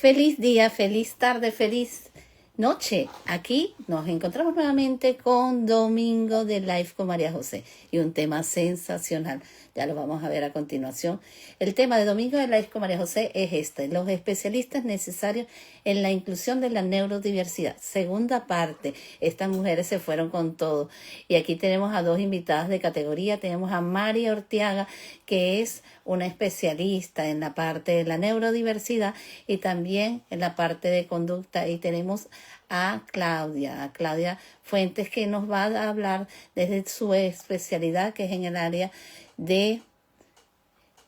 Feliz día, feliz tarde, feliz noche. Aquí nos encontramos nuevamente con Domingo de Life con María José y un tema sensacional. Ya lo vamos a ver a continuación. El tema de Domingo de Life con María José es este: los especialistas necesarios en la inclusión de la neurodiversidad. Segunda parte. Estas mujeres se fueron con todo. Y aquí tenemos a dos invitadas de categoría. Tenemos a María Ortiaga, que es una especialista en la parte de la neurodiversidad y también en la parte de conducta. Y tenemos a Claudia Fuentes, que nos va a hablar desde su especialidad, que es en el área de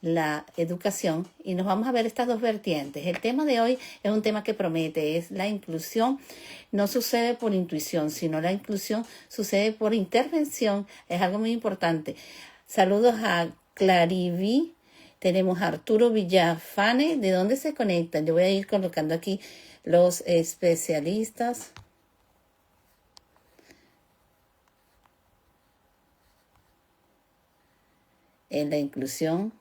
la educación, y nos vamos a ver estas dos vertientes. El tema de hoy es un tema que promete, es la inclusión. No sucede por intuición, sino la inclusión sucede por intervención. Es algo muy importante. Saludos a Clarivi. Tenemos a Arturo Villafane. ¿De dónde se conectan? Yo voy a ir colocando aquí los especialistas en la inclusión.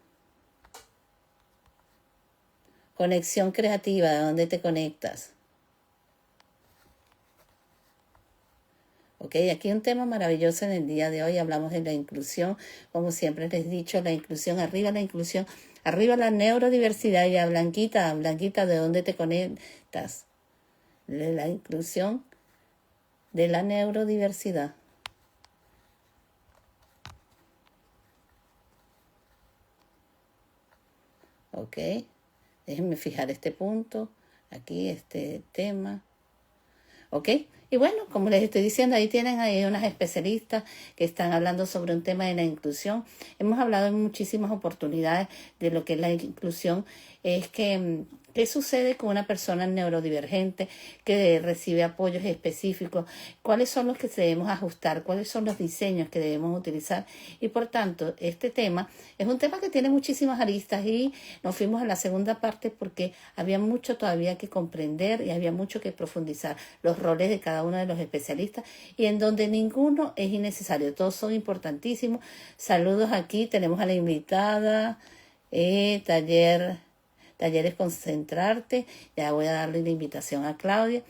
Conexión creativa, ¿de dónde te conectas? Ok, aquí un tema maravilloso en el día de hoy. Hablamos de la inclusión. Como siempre les he dicho, la inclusión, arriba la inclusión, arriba la neurodiversidad. Y a Blanquita, ¿de dónde te conectas? De la inclusión de la neurodiversidad. Ok, déjenme fijar este punto, aquí este tema. ¿Ok? Y bueno, como les estoy diciendo, ahí tienen ahí unas especialistas que están hablando sobre un tema de la inclusión. Hemos hablado en muchísimas oportunidades de lo que es la inclusión. Es que, ¿qué sucede con una persona neurodivergente que recibe apoyos específicos? ¿Cuáles son los que debemos ajustar? ¿Cuáles son los diseños que debemos utilizar? Y por tanto, este tema es un tema que tiene muchísimas aristas y nos fuimos a la segunda parte porque había mucho todavía que comprender y había mucho que profundizar. Los roles de cada uno de los especialistas y en donde ninguno es innecesario, todos son importantísimos. Saludos, aquí tenemos a la invitada, Talleres Concentrarte. Ya voy a darle la invitación a Claudia.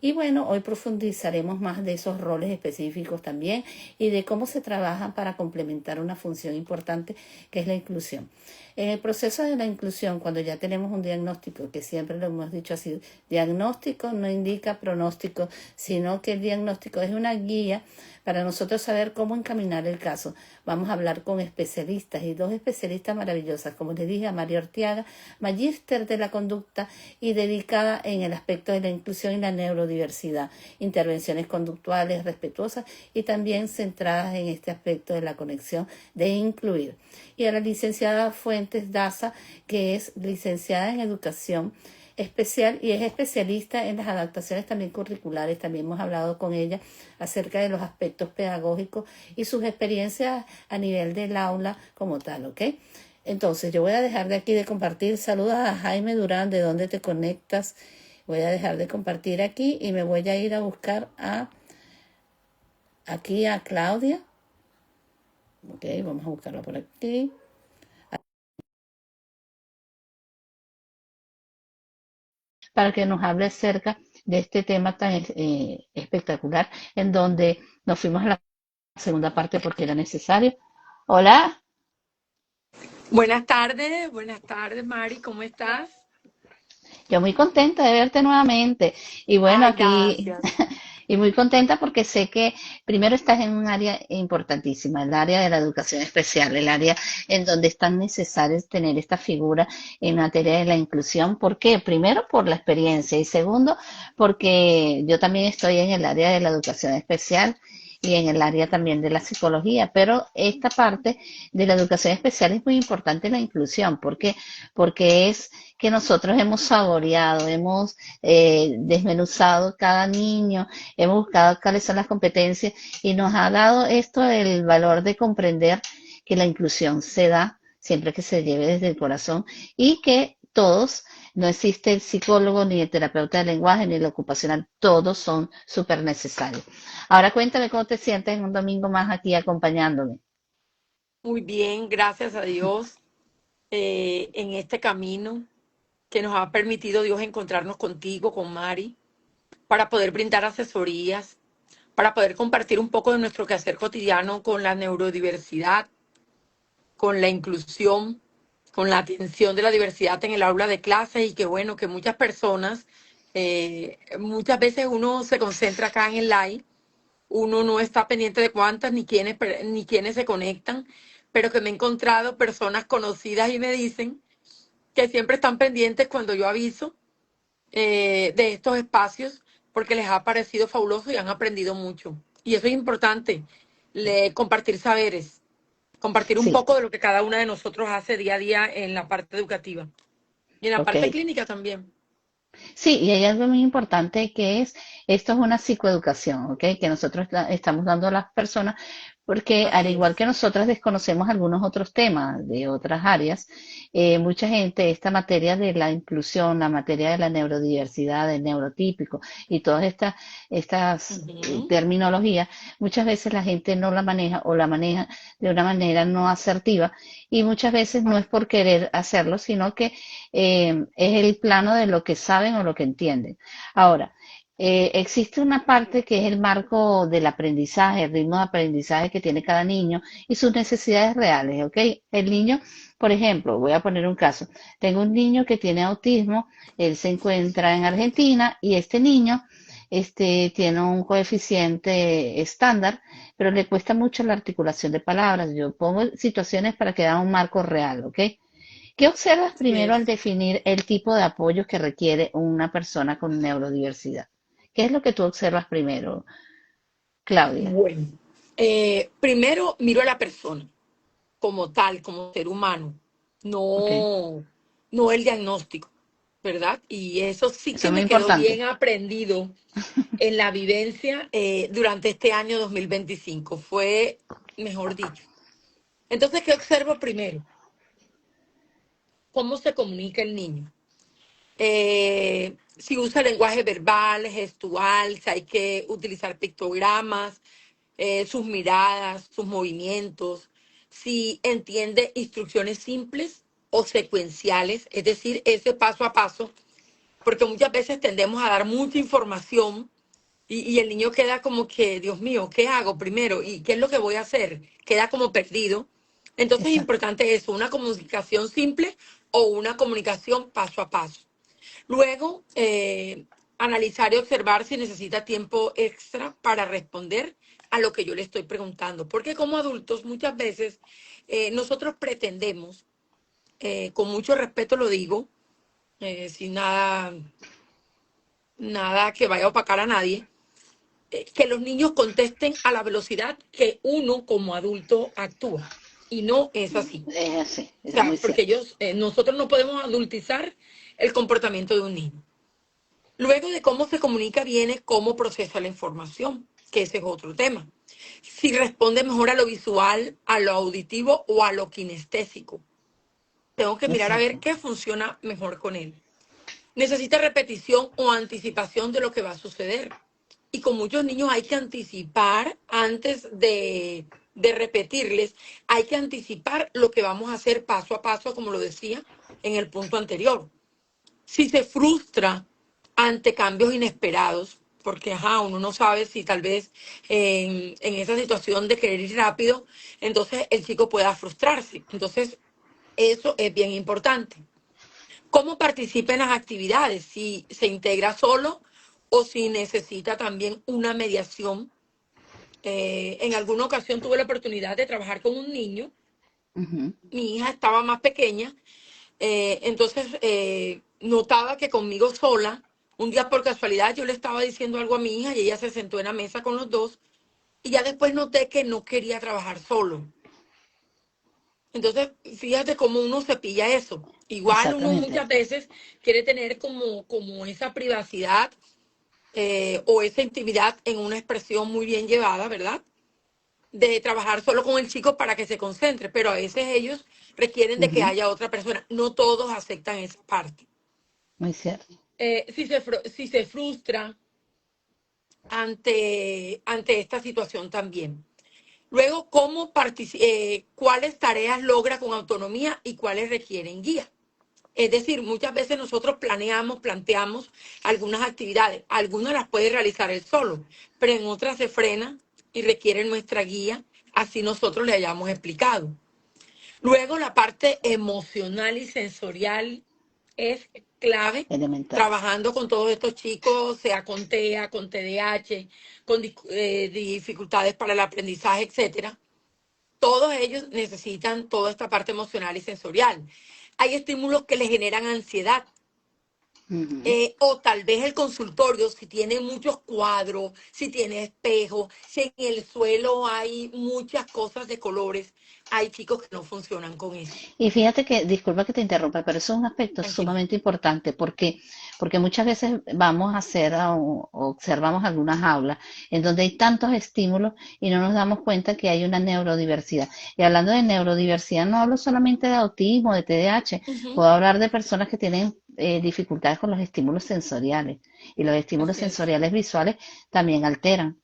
Y bueno, hoy profundizaremos más de esos roles específicos también y de cómo se trabajan para complementar una función importante que es la inclusión. En el proceso de la inclusión, cuando ya tenemos un diagnóstico, que siempre lo hemos dicho así, diagnóstico no indica pronóstico, sino que el diagnóstico es una guía para nosotros saber cómo encaminar el caso. Vamos a hablar con especialistas y dos especialistas maravillosas, como les dije, a María Ortiaga, magíster de la conducta y dedicada en el aspecto de la inclusión y la neurodiversidad, intervenciones conductuales respetuosas y también centradas en este aspecto de la conexión de incluir. Y a la licenciada Fuentes Daza, que es licenciada en educación especial y es especialista en las adaptaciones también curriculares. También hemos hablado con ella acerca de los aspectos pedagógicos y sus experiencias a nivel del aula como tal, ¿ok? Entonces yo voy a dejar de aquí de compartir. Saludos a Jaime Durán, ¿de dónde te conectas? Voy a dejar de compartir aquí y me voy a ir a buscar aquí a Claudia. Ok, vamos a buscarla por aquí. Para que nos hable acerca de este tema tan espectacular, en donde nos fuimos a la segunda parte porque era necesario. Hola, Buenas tardes, Mari, ¿cómo estás? yo muy contenta de verte nuevamente. Y bueno, Ay, aquí, gracias. y muy contenta porque sé que primero estás en un área importantísima, el área de la educación especial, el área en donde es tan necesario tener esta figura en materia de la inclusión. ¿Por qué? Primero, por la experiencia y segundo, porque yo también estoy en el área de la educación especial y en el área también de la psicología, pero esta parte de la educación especial es muy importante en la inclusión. ¿Por qué? Porque es que nosotros hemos saboreado, hemos desmenuzado cada niño, hemos buscado cuáles son las competencias y nos ha dado esto el valor de comprender que la inclusión se da siempre que se lleve desde el corazón y que todos, no existe el psicólogo ni el terapeuta de lenguaje ni el ocupacional, todos son súper necesarios. Ahora cuéntame cómo te sientes en un domingo más aquí acompañándome. Muy bien, gracias a Dios, en este camino que nos ha permitido Dios encontrarnos contigo, con Mari, para poder brindar asesorías, para poder compartir un poco de nuestro quehacer cotidiano con la neurodiversidad, con la inclusión, con la atención de la diversidad en el aula de clases y que bueno, que muchas personas, muchas veces uno se concentra acá en el live, uno no está pendiente de cuántas ni quiénes se conectan, pero que me he encontrado personas conocidas y me dicen que siempre están pendientes cuando yo aviso de estos espacios porque les ha parecido fabuloso y han aprendido mucho. Y eso es importante, compartir saberes, compartir un Sí, poco de lo que cada una de nosotros hace día a día en la parte educativa y en la ok. parte clínica también. Sí, y hay algo muy importante que es, esto es una psicoeducación, ¿ok? Que nosotros estamos dando a las personas, porque al Así igual es. que nosotras desconocemos algunos otros temas de otras áreas, mucha gente, esta materia de la inclusión, la materia de la neurodiversidad, del neurotípico y todas estas Ujú. terminologías, muchas veces la gente no la maneja o la maneja de una manera no asertiva y muchas veces no es por querer hacerlo, sino que es el plano de lo que saben o lo que entienden. Ahora, existe una parte que es el marco del aprendizaje, el ritmo de aprendizaje que tiene cada niño y sus necesidades reales, ¿ok? El niño, por ejemplo, voy a poner un caso. Tengo un niño que tiene autismo, él se encuentra en Argentina y este niño tiene un coeficiente estándar, pero le cuesta mucho la articulación de palabras. Yo pongo situaciones para que da un marco real, ¿ok? ¿Qué observas Así primero al es. definir el tipo de apoyo que requiere una persona con neurodiversidad? ¿Qué es lo que tú observas primero, Claudia? Bueno, primero miro a la persona como tal, como ser humano, Ok, no el diagnóstico, ¿verdad? Y eso sí eso que es muy me quedó bien importante. aprendido en la vivencia durante este año 2025. Fue, mejor dicho. Entonces, ¿qué observo primero? ¿Cómo se comunica el niño? Si usa lenguaje verbal, gestual, si hay que utilizar pictogramas, sus miradas, sus movimientos, si entiende instrucciones simples o secuenciales, es decir, ese paso a paso, porque muchas veces tendemos a dar mucha información y el niño queda como que, Dios mío, ¿qué hago primero? ¿Y qué es lo que voy a hacer? Queda como perdido. Entonces es Exacto. importante eso, una comunicación simple o una comunicación paso a paso. Luego, analizar y observar si necesita tiempo extra para responder a lo que yo le estoy preguntando. Porque como adultos muchas veces nosotros pretendemos, con mucho respeto lo digo, sin nada que vaya a opacar a nadie, que los niños contesten a la velocidad que uno como adulto actúa. Y no es así. Es así, O es muy sea, porque cierto. nosotros no podemos adultizar el comportamiento de un niño. Luego de cómo se comunica viene cómo procesa la información, que ese es otro tema. Si responde mejor a lo visual, a lo auditivo o a lo kinestésico. Tengo que mirar a ver Exacto. qué funciona mejor con él. Necesita repetición o anticipación de lo que va a suceder. Y con muchos niños hay que anticipar antes de repetirles, hay que anticipar lo que vamos a hacer paso a paso, como lo decía en el punto anterior. Si se frustra ante cambios inesperados, porque ajá, uno no sabe si tal vez en esa situación de querer ir rápido, entonces el chico pueda frustrarse. Entonces, eso es bien importante. ¿Cómo participa en las actividades? Si se integra solo o si necesita también una mediación. En alguna ocasión tuve la oportunidad de trabajar con un niño. Ujú. Mi hija estaba más pequeña. Entonces, notaba que conmigo sola, un día por casualidad yo le estaba diciendo algo a mi hija y ella se sentó en la mesa con los dos y ya después noté que no quería trabajar solo. Entonces, fíjate cómo uno se pilla eso. Igual uno Exactamente. muchas veces quiere tener como esa privacidad o esa intimidad en una expresión muy bien llevada, ¿verdad? De trabajar solo con el chico para que se concentre, pero a veces ellos requieren de que Ujú. haya otra persona. No todos aceptan esa parte. Muy cierto. Si se frustra ante esta situación también. Luego, cuáles tareas logra con autonomía y cuáles requieren guía. Es decir, muchas veces nosotros planteamos algunas actividades. Algunas las puede realizar él solo, pero en otras se frena y requiere nuestra guía, así nosotros le hayamos explicado. Luego la parte emocional y sensorial es clave, elemental. trabajando con todos estos chicos, sea con TEA, con TDAH, con dificultades para el aprendizaje, etcétera. Todos ellos necesitan toda esta parte emocional y sensorial. Hay estímulos que les generan ansiedad, Ujú. o tal vez el consultorio, si tiene muchos cuadros, si tiene espejos, si en el suelo hay muchas cosas de colores, hay chicos que no funcionan con eso. Y fíjate que, disculpa que te interrumpa, pero eso es un aspecto Tranquila. sumamente importante porque muchas veces vamos a hacer o observamos algunas aulas en donde hay tantos estímulos y no nos damos cuenta que hay una neurodiversidad. Y hablando de neurodiversidad, no hablo solamente de autismo, de TDAH, Ujú. puedo hablar de personas que tienen dificultades con los estímulos sensoriales y los estímulos Así es. sensoriales visuales también alteran.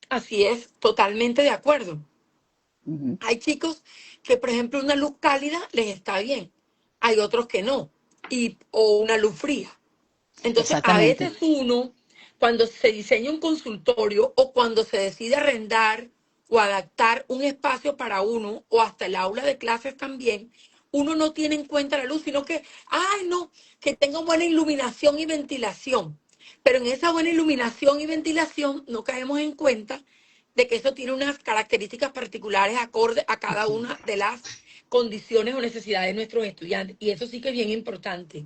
Así es, totalmente de acuerdo. Ujú. Hay chicos que, por ejemplo, una luz cálida les está bien. Hay otros que no. O una luz fría. Entonces, a Exactamente. veces uno, cuando se diseña un consultorio o cuando se decide arrendar o adaptar un espacio para uno o hasta el aula de clases también, uno no tiene en cuenta la luz, sino que, ay, no, que tenga buena iluminación y ventilación. Pero en esa buena iluminación y ventilación no caemos en cuenta de que eso tiene unas características particulares acorde a cada una de las condiciones o necesidades de nuestros estudiantes. Y eso sí que es bien importante.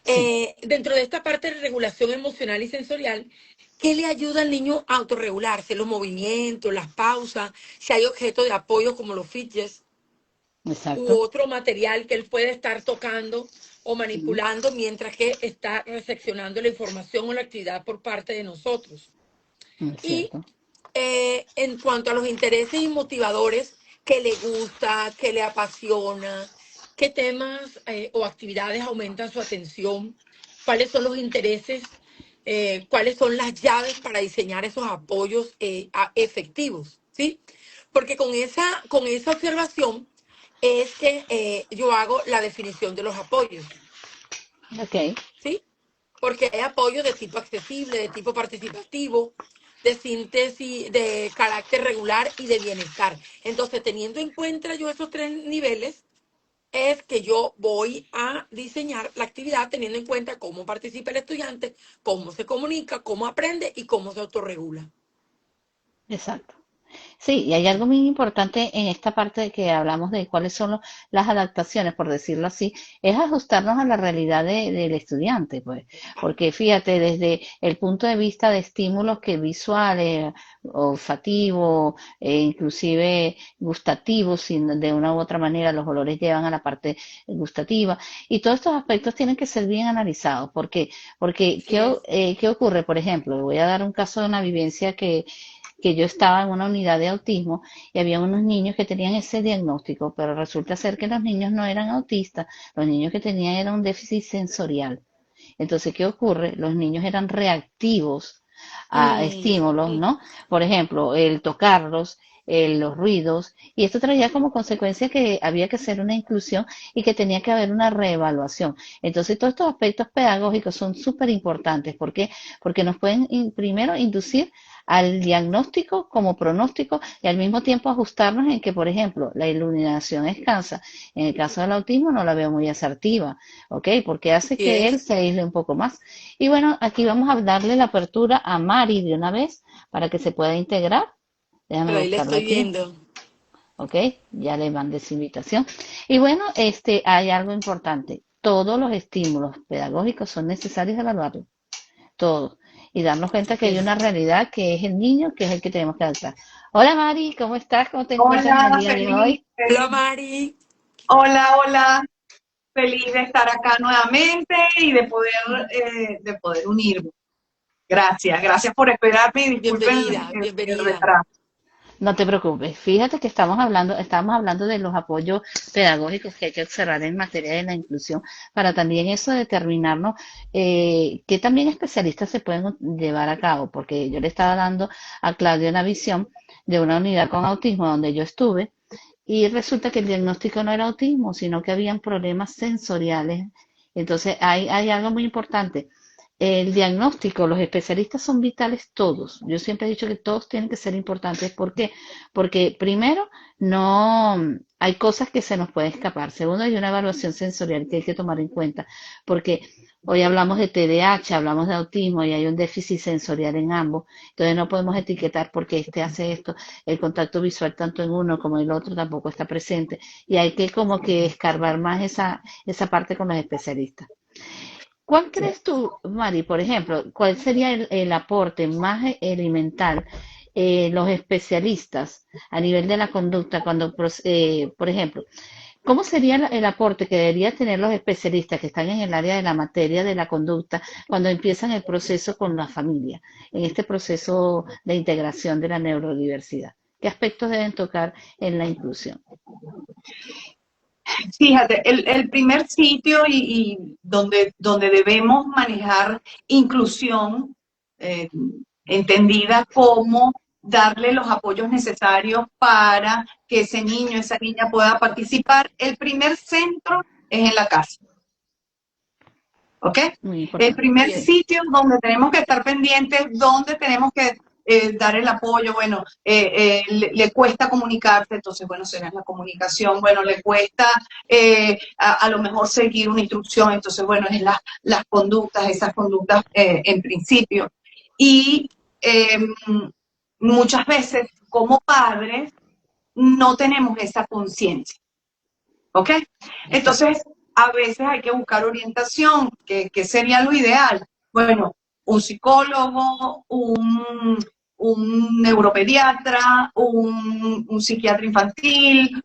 Sí, Dentro de esta parte de regulación emocional y sensorial, ¿qué le ayuda al niño a autorregularse? Los movimientos, las pausas, si hay objetos de apoyo como los fidgets u exacto. otro material que él puede estar tocando o Ujú. manipulando mientras que está recepcionando la información o la actividad por parte de nosotros. Es Y cierto. en cuanto a los intereses y motivadores, ¿qué le gusta, qué le apasiona, qué temas o actividades aumentan su atención, cuáles son los intereses, cuáles son las llaves para diseñar esos apoyos efectivos, ¿sí? Porque con esa observación es que yo hago la definición de los apoyos, Ok. ¿sí? Porque hay apoyo de tipo accesible, de tipo participativo, de síntesis, de carácter regular y de bienestar. Entonces, teniendo en cuenta yo esos tres niveles, es que yo voy a diseñar la actividad teniendo en cuenta cómo participa el estudiante, cómo se comunica, cómo aprende y cómo se autorregula. Exacto. Sí, y hay algo muy importante en esta parte de que hablamos de cuáles son las adaptaciones, por decirlo así, es ajustarnos a la realidad del estudiante, pues, porque fíjate, desde el punto de vista de estímulos que visuales, olfativos, inclusive gustativos, si de una u otra manera los olores llevan a la parte gustativa, y todos estos aspectos tienen que ser bien analizados, porque Así es. ¿qué ocurre? Por ejemplo, voy a dar un caso de una vivencia que yo estaba en una unidad de autismo y había unos niños que tenían ese diagnóstico, pero resulta ser que los niños no eran autistas, los niños que tenían era un déficit sensorial. Entonces, ¿qué ocurre? Los niños eran reactivos a Mm, estímulos, mm, ¿no? Por ejemplo, el tocarlos, los ruidos, y esto traía como consecuencia que había que hacer una inclusión y que tenía que haber una reevaluación. Entonces, todos estos aspectos pedagógicos son súper importantes. ¿Por qué? Porque nos pueden primero inducir al diagnóstico como pronóstico y al mismo tiempo ajustarnos en que, por ejemplo, la iluminación escasa. En el caso del autismo no la veo muy asertiva, ¿ok? Porque hace así que él es. se aísle un poco más. Y bueno, aquí vamos a darle la apertura a Mari de una vez para que se pueda integrar. Déjame Pero ahí le buscarla estoy aquí, viendo. ¿ok? Ya le mandé su invitación. Y bueno, hay algo importante. Todos los estímulos pedagógicos son necesarios evaluarlos, todos. Y darnos cuenta que Así hay una es. realidad que es el niño, que es el que tenemos que adaptar. Hola Mari, ¿cómo estás? ¿Cómo te encuentras en el Hola, día de feliz, hoy? Hola, feliz. Mari. Hola, hola. Feliz de estar acá nuevamente y de poder unirme. Gracias, gracias por esperarme y disculpen Bienvenida, el bienvenida. retraso. No te preocupes. Fíjate que estamos hablando de los apoyos pedagógicos que hay que observar en materia de la inclusión para también eso determinarnos qué también especialistas se pueden llevar a cabo, porque yo le estaba dando a Claudia una visión de una unidad con autismo donde yo estuve y resulta que el diagnóstico no era autismo, sino que habían problemas sensoriales. Entonces, hay algo muy importante. El diagnóstico, los especialistas son vitales todos. Yo siempre he dicho que todos tienen que ser importantes. ¿Por qué? Porque primero, no hay cosas que se nos pueden escapar. Segundo, hay una evaluación sensorial que hay que tomar en cuenta. Porque hoy hablamos de TDAH, hablamos de autismo y hay un déficit sensorial en ambos. Entonces no podemos etiquetar porque este hace esto. El contacto visual tanto en uno como en el otro tampoco está presente. Y hay que como que escarbar más esa parte con los especialistas. ¿Cuál crees tú, Mari, por ejemplo, cuál sería el aporte más elemental los especialistas a nivel de la conducta cuando, por ejemplo, cómo sería el aporte que deberían tener los especialistas que están en el área de la materia de la conducta cuando empiezan el proceso con la familia, en este proceso de integración de la neurodiversidad? ¿Qué aspectos deben tocar en la inclusión? Fíjate, el primer sitio y donde debemos manejar inclusión, eh, entendida como darle los apoyos necesarios para que ese niño, esa niña pueda participar, el primer centro es en la casa. ¿Ok? Muy El importante. primer Bien. sitio donde tenemos que estar pendientes, donde tenemos que dar el apoyo, bueno, le cuesta comunicarse, entonces, bueno, será la comunicación, bueno, le cuesta a lo mejor seguir una instrucción, entonces, bueno, es las conductas, esas conductas en principio. Y muchas veces, como padres, no tenemos esa conciencia. ¿Ok? Entonces, a veces hay que buscar orientación, que sería lo ideal. Bueno, un psicólogo, un neuropediatra, un psiquiatra infantil,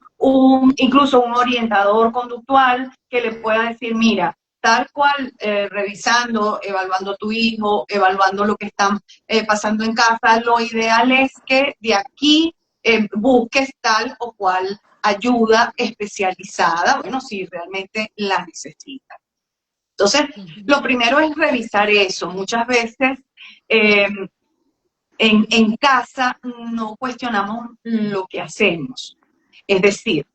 incluso un orientador conductual que le pueda decir, mira, tal cual, revisando, evaluando a tu hijo, evaluando lo que están pasando en casa, lo ideal es que de aquí busques tal o cual ayuda especializada, bueno, si realmente la necesitan. Entonces, lo primero es revisar eso. Muchas veces en casa no cuestionamos lo que hacemos. Es decir,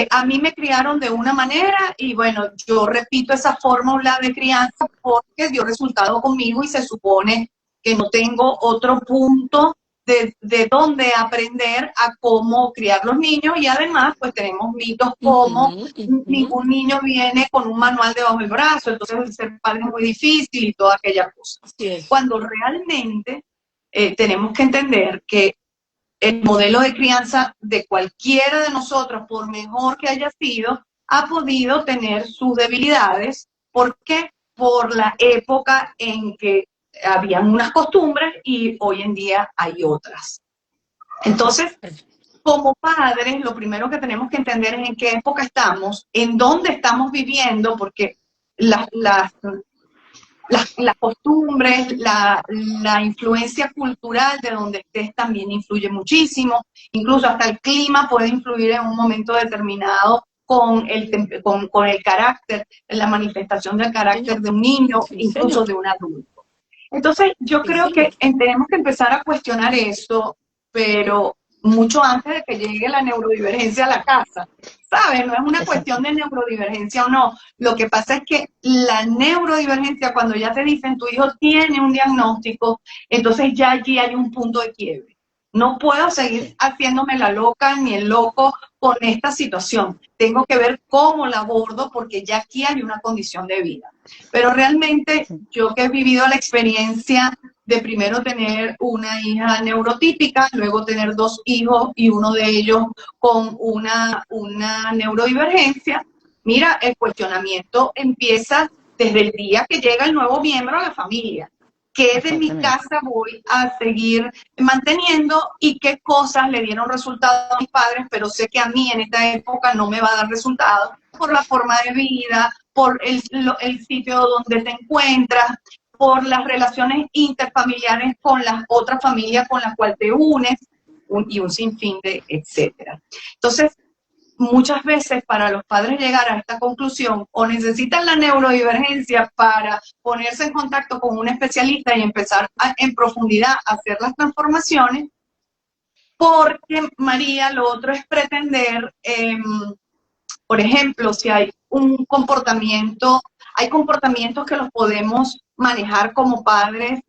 a mí me criaron de una manera y bueno, yo repito esa fórmula de crianza porque dio resultado conmigo y se supone que no tengo otro punto de dónde aprender a cómo criar los niños y además pues tenemos mitos como ningún niño viene con un manual debajo del brazo, entonces ser padre es muy difícil y toda aquella cosa. Así es. Cuando realmente tenemos que entender que el modelo de crianza de cualquiera de nosotros, por mejor que haya sido, ha podido tener sus debilidades. ¿Por qué? Por la época en que habían unas costumbres y hoy en día hay otras. Entonces, como padres, lo primero que tenemos que entender es en qué época estamos, en dónde estamos viviendo, porque las costumbres, la influencia cultural de donde estés también influye muchísimo. Incluso hasta el clima puede influir en un momento determinado con el carácter, en la manifestación del carácter de un niño, Sí, incluso señor. de un adulto. Entonces, yo Sí, creo señor. que tenemos que empezar a cuestionar eso, pero mucho antes de que llegue la neurodivergencia a la casa. ¿Sabes? No es una Exacto. cuestión de neurodivergencia o no. Lo que pasa es que la neurodivergencia, cuando ya te dicen tu hijo tiene un diagnóstico, entonces ya allí hay un punto de quiebre. No puedo seguir Sí. haciéndome la loca ni el loco con esta situación. Tengo que ver cómo la abordo porque ya aquí hay una condición de vida. Pero realmente Sí. yo que he vivido la experiencia de primero tener una hija neurotípica, luego tener 2 hijos y uno de ellos con una neurodivergencia, mira, el cuestionamiento empieza desde el día que llega el nuevo miembro a la familia. ¿Qué de mi Exactamente. casa voy a seguir manteniendo y qué cosas le dieron resultado a mis padres, pero sé que a mí en esta época no me va a dar resultado por la forma de vida, por el sitio donde te encuentras, por las relaciones interfamiliares con las otras familias con las cuales te unes y un sinfín de etcétera. Entonces, muchas veces para los padres llegar a esta conclusión o necesitan la neurodivergencia para ponerse en contacto con un especialista y empezar en profundidad a hacer las transformaciones, Porque, María, lo otro es pretender, por ejemplo, si hay un comportamiento, hay comportamientos que los podemos manejar como padres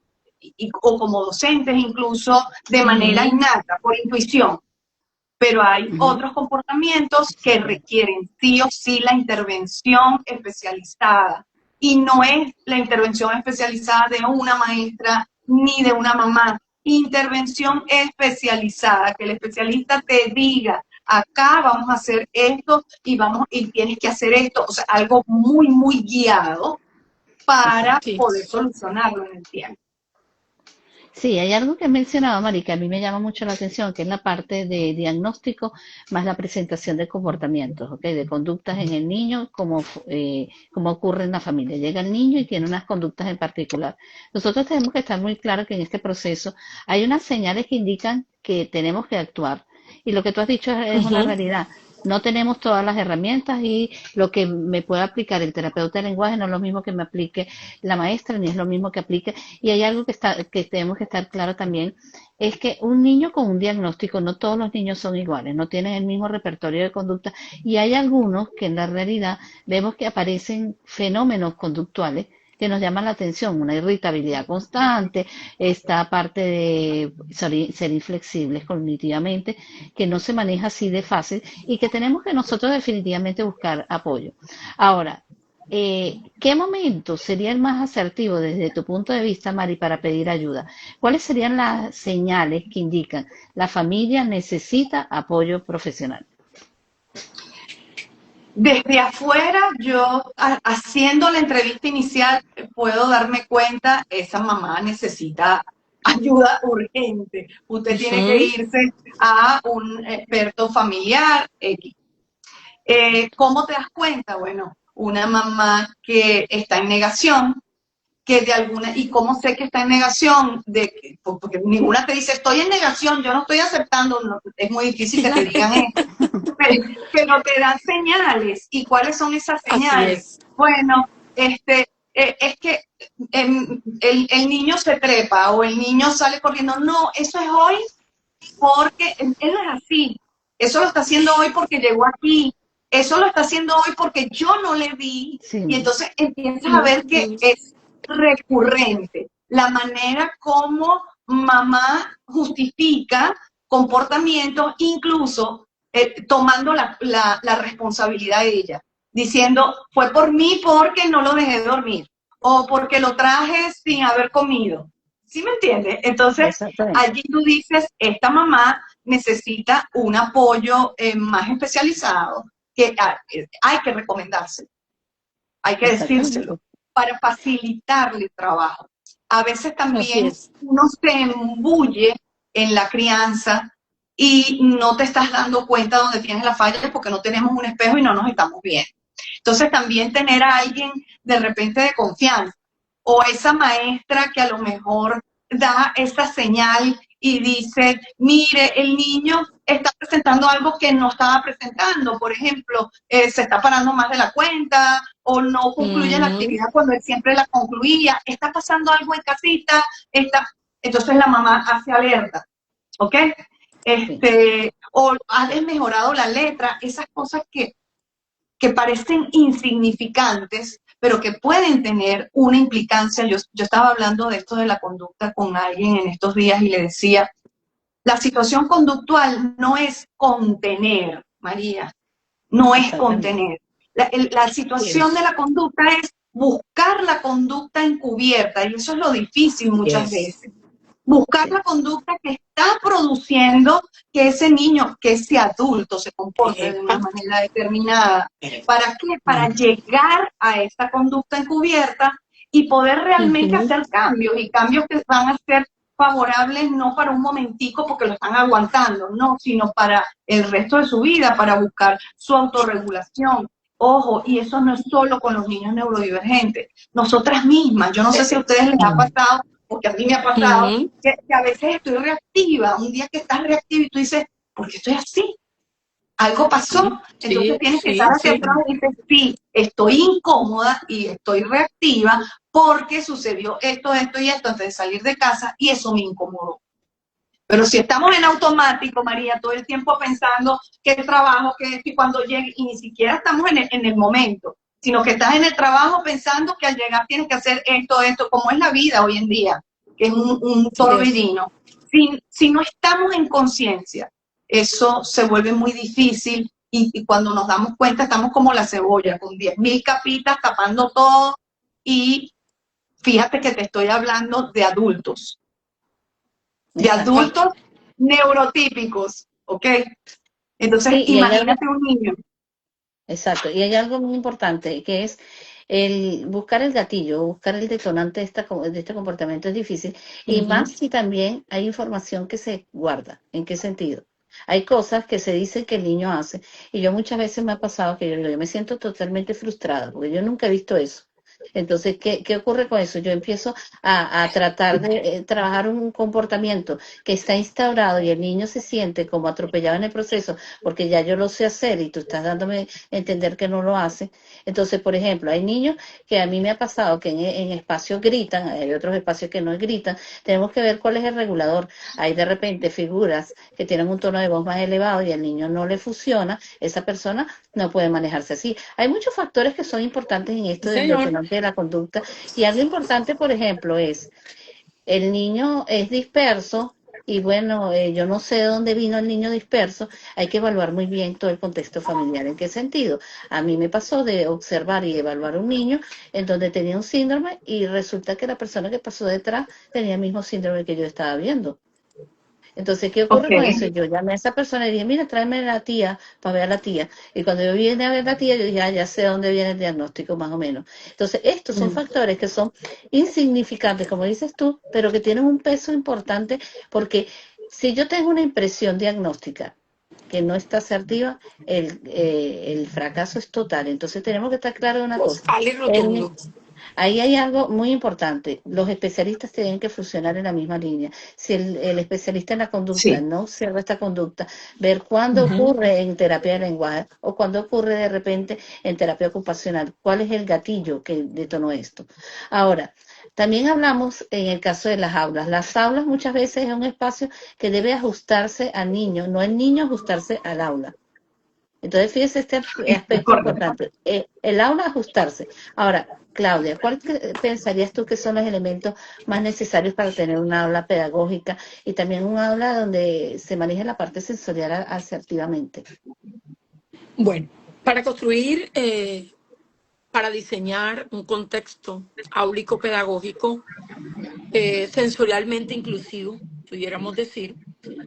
o como docentes incluso de manera Ujú, innata, por intuición, pero hay Ujú. otros comportamientos que requieren sí o sí la intervención especializada. Y no es la intervención especializada de una maestra ni de una mamá. Intervención especializada, que el especialista te diga, acá vamos a hacer esto y tienes que hacer esto. O sea, algo muy, muy guiado para Exacto. sí. poder solucionarlo en el tiempo. Sí, hay algo que he mencionado, Mari, que a mí me llama mucho la atención, que es la parte de diagnóstico más la presentación de comportamientos, ¿ok? De conductas en el niño, como ocurre en la familia. Llega el niño y tiene unas conductas en particular. Nosotros tenemos que estar muy claros que en este proceso hay unas señales que indican que tenemos que actuar. Y lo que tú has dicho es una Ujú, realidad. No tenemos todas las herramientas y lo que me puede aplicar el terapeuta de lenguaje no es lo mismo que me aplique la maestra, ni es lo mismo que aplique. Y hay algo que tenemos que estar claro también, es que un niño con un diagnóstico, no todos los niños son iguales, no tienen el mismo repertorio de conducta y hay algunos que en la realidad vemos que aparecen fenómenos conductuales que nos llaman la atención, una irritabilidad constante, esta parte de ser inflexibles cognitivamente, que no se maneja así de fácil y que tenemos que nosotros definitivamente buscar apoyo. Ahora, ¿qué momento sería el más asertivo desde tu punto de vista, Mari, para pedir ayuda? ¿Cuáles serían las señales que indican la familia necesita apoyo profesional? Desde afuera, yo haciendo la entrevista inicial, puedo darme cuenta, esa mamá necesita ayuda urgente. Usted tiene que ujú. irse a un experto familiar. ¿Cómo te das cuenta? Bueno, una mamá que está en negación, que de alguna, y cómo sé que está en negación, porque ninguna te dice, estoy en negación, yo no estoy aceptando, no, es muy difícil que te digan eso, pero te dan señales. ¿Y cuáles son esas Así señales? es. Bueno, es que el niño se trepa o el niño sale corriendo. No, eso es hoy porque él no es así. Eso lo está haciendo hoy porque llegó aquí. Eso lo está haciendo hoy porque yo no le vi. Y Sí, entonces empiezas a ver que Ujú, es recurrente. La manera como mamá justifica comportamientos, incluso tomando la responsabilidad de ella, diciendo, fue por mí porque no lo dejé dormir, o porque lo traje sin haber comido. ¿Sí me entiendes? Entonces, exactamente, allí tú dices, esta mamá necesita un apoyo más especializado, que hay que recomendárselo, hay que exactamente. decírselo, para facilitarle el trabajo. A veces así también es. uno se embulle en la crianza y no te estás dando cuenta dónde tienes la falla porque no tenemos un espejo y no nos estamos viendo. Entonces también tener a alguien de repente de confianza o esa maestra que a lo mejor da esa señal y dice, mire, el niño está presentando algo que no estaba presentando, por ejemplo, se está parando más de la cuenta o no concluye la Ujú, actividad cuando él siempre la concluía, está pasando algo en casita, entonces la mamá hace alerta, ¿ok? Sí, O ha desmejorado la letra, esas cosas que parecen insignificantes, pero que pueden tener una implicancia. Yo estaba hablando de esto de la conducta con alguien en estos días y le decía, la situación conductual no es contener, María, no es exactamente. contener. La así situación de es. la conducta es buscar la conducta encubierta y eso es lo difícil Así muchas es. veces. Buscar Sí, la conducta que está produciendo que ese niño, que ese adulto se comporte de una Epa, manera determinada. ¿Para qué? Para ujú, llegar a esta conducta encubierta y poder realmente ujú, hacer cambios y cambios que van a ser favorables no para un momentico porque lo están aguantando, no, sino para el resto de su vida, para buscar su autorregulación. Ojo, y eso no es solo con los niños neurodivergentes, nosotras mismas, yo no sé si a ustedes les ha pasado, porque a mí me ha pasado, ujú. que a veces estoy reactiva, un día que estás reactiva y tú dices, ¿por qué estoy así? Algo pasó, entonces Sí, tienes que estar sí, hacia sí. atrás y dices, sí, estoy incómoda y estoy reactiva porque sucedió esto, esto y esto antes de salir de casa y eso me incomodó. Pero si estamos en automático, María, todo el tiempo pensando que el trabajo, que esto y cuando llegue, y ni siquiera estamos en el momento, sino que estás en el trabajo pensando que al llegar tienes que hacer esto, como es la vida hoy en día, que es un Así es. torbellino. Si no estamos en conciencia, eso se vuelve muy difícil y cuando nos damos cuenta estamos como la cebolla, con 10.000 capitas tapando todo y fíjate que te estoy hablando de Exacto. adultos neurotípicos, ¿ok? Entonces, Sí, y hay algo, imagínate un niño. exacto, y hay algo muy importante que es el buscar el gatillo, buscar el detonante de este comportamiento es difícil, y más Ujú. si también hay información que se guarda. ¿En qué sentido? Hay cosas que se dice que el niño hace, y yo muchas veces me ha pasado que yo digo, yo me siento totalmente frustrada, porque yo nunca he visto eso. Entonces, ¿qué ocurre con eso? Yo empiezo a tratar de trabajar un comportamiento que está instaurado y el niño se siente como atropellado en el proceso porque ya yo lo sé hacer y tú estás dándome a entender que no lo hace. Entonces, por ejemplo, hay niños que a mí me ha pasado que en espacios gritan, hay otros espacios que no gritan, tenemos que ver cuál es el regulador. Hay de repente figuras que tienen un tono de voz más elevado y al niño no le funciona, esa persona no puede manejarse así. Hay muchos factores que son importantes en Sí, esto del señor. detonante de la conducta y algo importante, por ejemplo, es el niño es disperso y bueno, yo no sé de dónde vino el niño disperso, hay que evaluar muy bien todo el contexto familiar. ¿En qué sentido? A mí me pasó de observar y evaluar un niño en donde tenía un síndrome y resulta que la persona que pasó detrás tenía el mismo síndrome que yo estaba viendo. Entonces, ¿qué Ok, ocurre con eso? Yo llamé a esa persona y dije, mira, tráeme a la tía para ver a la tía. Y cuando yo vine a ver a la tía, yo dije, ya sé dónde viene el diagnóstico, más o menos. Entonces, estos son factores que son insignificantes, como dices tú, pero que tienen un peso importante porque si yo tengo una impresión diagnóstica que no está asertiva, el fracaso es total. Entonces, tenemos que estar claros de una cosa. Total y El, rotundo. Ahí hay algo muy importante. Los especialistas tienen que funcionar en la misma línea. Si el especialista en la conducta sí. no observa esta conducta, ver cuándo Ujú. ocurre en terapia de lenguaje o cuándo ocurre de repente en terapia ocupacional, cuál es el gatillo que detonó esto. Ahora, también hablamos en el caso de las aulas. Las aulas muchas veces es un espacio que debe ajustarse al niño, no el niño ajustarse al aula. Entonces, fíjese este aspecto Correcto. importante. El aula ajustarse. Ahora, Claudia, pensarías tú que son los elementos más necesarios para tener una aula pedagógica y también un aula donde se maneje la parte sensorial asertivamente? Bueno, para construir, para diseñar un contexto áulico pedagógico sensorialmente inclusivo, pudiéramos decir,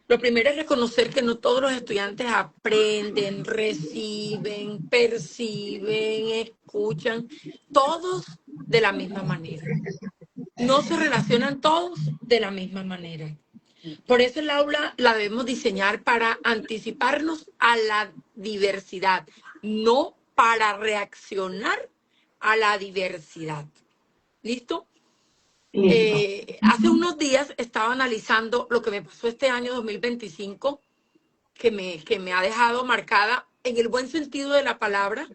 lo primero es reconocer que no todos los estudiantes aprenden, reciben, perciben, escuchan, todos de la misma manera. No se relacionan todos de la misma manera. Por eso el aula la debemos diseñar para anticiparnos a la diversidad, no para reaccionar a la diversidad. ¿Listo? Listo. Hace unos días estaba analizando lo que me pasó este año 2025, que me ha dejado marcada en el buen sentido de la palabra,